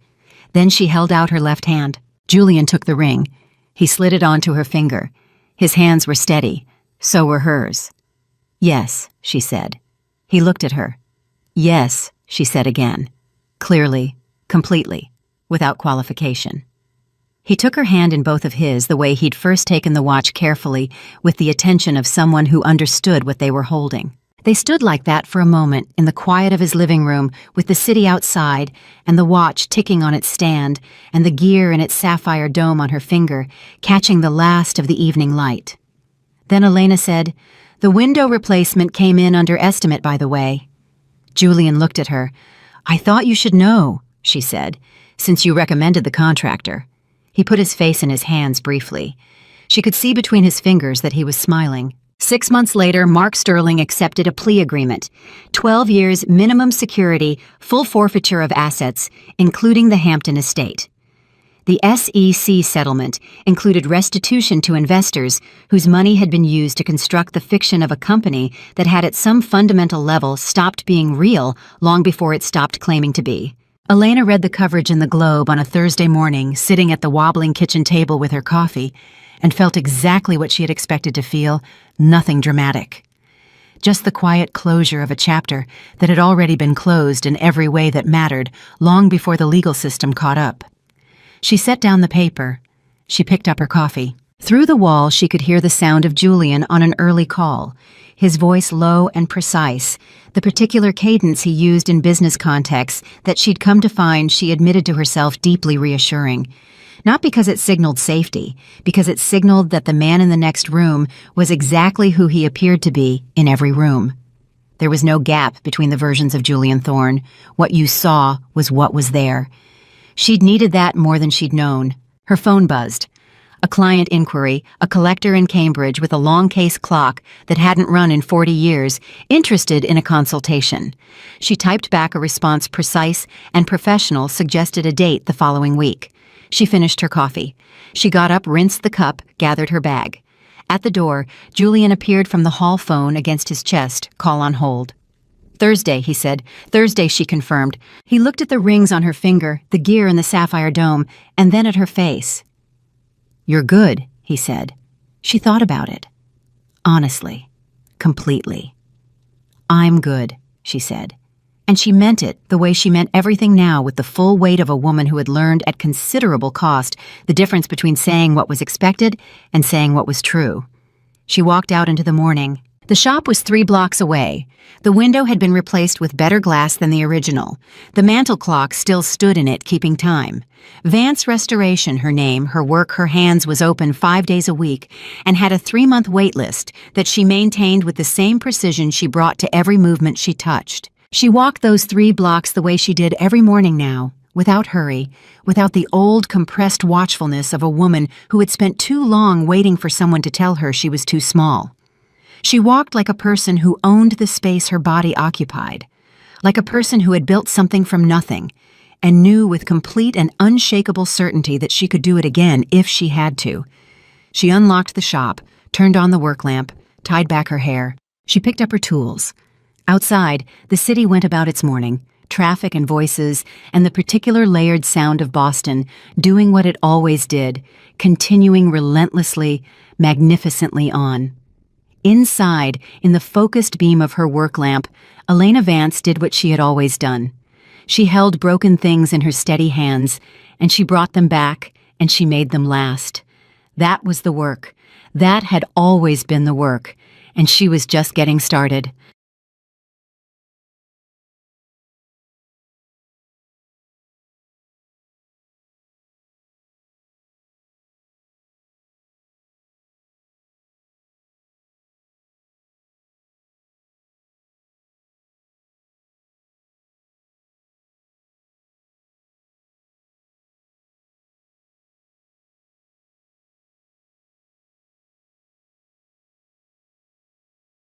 Then she held out her left hand. Julian took the ring. He slid it onto her finger. His hands were steady. So were hers. "Yes," she said. He looked at her. "Yes," she said again. Clearly, completely, without qualification. He took her hand in both of his the way he'd first taken the watch, carefully, with the attention of someone who understood what they were holding. They stood like that for a moment in the quiet of his living room, with the city outside and the watch ticking on its stand and the gear in its sapphire dome on her finger, catching the last of the evening light. Then Elena said, "The window replacement came in under estimate, by the way." Julian looked at her. "I thought you should know," she said, "since you recommended the contractor." He put his face in his hands briefly. She could see between his fingers that he was smiling. 6 months later, Mark Sterling accepted a plea agreement. 12 years minimum security, full forfeiture of assets, including the Hampton estate. The SEC settlement included restitution to investors whose money had been used to construct the fiction of a company that had at some fundamental level stopped being real long before it stopped claiming to be. Elena read the coverage in the Globe on a Thursday morning, sitting at the wobbling kitchen table with her coffee, and felt exactly what she had expected to feel, nothing dramatic. Just the quiet closure of a chapter that had already been closed in every way that mattered long before the legal system caught up. She set down the paper. She picked up her coffee. Through the wall, she could hear the sound of Julian on an early call, his voice low and precise, the particular cadence he used in business contexts that she'd come to find, she admitted to herself, deeply reassuring. Not because it signaled safety, because it signaled that the man in the next room was exactly who he appeared to be in every room. There was no gap between the versions of Julian Thorne. What you saw was what was there. She'd needed that more than she'd known. Her phone buzzed. A client inquiry, a collector in Cambridge with a long case clock that hadn't run in 40 years, interested in a consultation. She typed back a response precise and professional, suggested a date the following week. She finished her coffee. She got up, rinsed the cup, gathered her bag. At the door, Julian appeared from the hall phone against his chest, call on hold. "Thursday," he said. "Thursday," she confirmed. He looked at the rings on her finger, the gear in the sapphire dome, and then at her face. "You're good," he said. She thought about it. Honestly. Completely. "I'm good," she said. And she meant it the way she meant everything now, with the full weight of a woman who had learned at considerable cost the difference between saying what was expected and saying what was true. She walked out into the morning. The shop was 3 blocks away. The window had been replaced with better glass than the original. The mantel clock still stood in it, keeping time. Vance Restoration, her name, her work, her hands, was open 5 days a week and had a 3-month wait list that she maintained with the same precision she brought to every movement she touched. She walked those 3 blocks the way she did every morning now, without hurry, without the old, compressed watchfulness of a woman who had spent too long waiting for someone to tell her she was too small. She walked like a person who owned the space her body occupied, like a person who had built something from nothing, and knew with complete and unshakable certainty that she could do it again if she had to. She unlocked the shop, turned on the work lamp, tied back her hair. She picked up her tools. Outside, the city went about its morning, traffic and voices, and the particular layered sound of Boston, doing what it always did, continuing relentlessly, magnificently on. Inside, in the focused beam of her work lamp, Elena Vance did what she had always done. She held broken things in her steady hands, and she brought them back, and she made them last. That was the work. That had always been the work, and she was just getting started.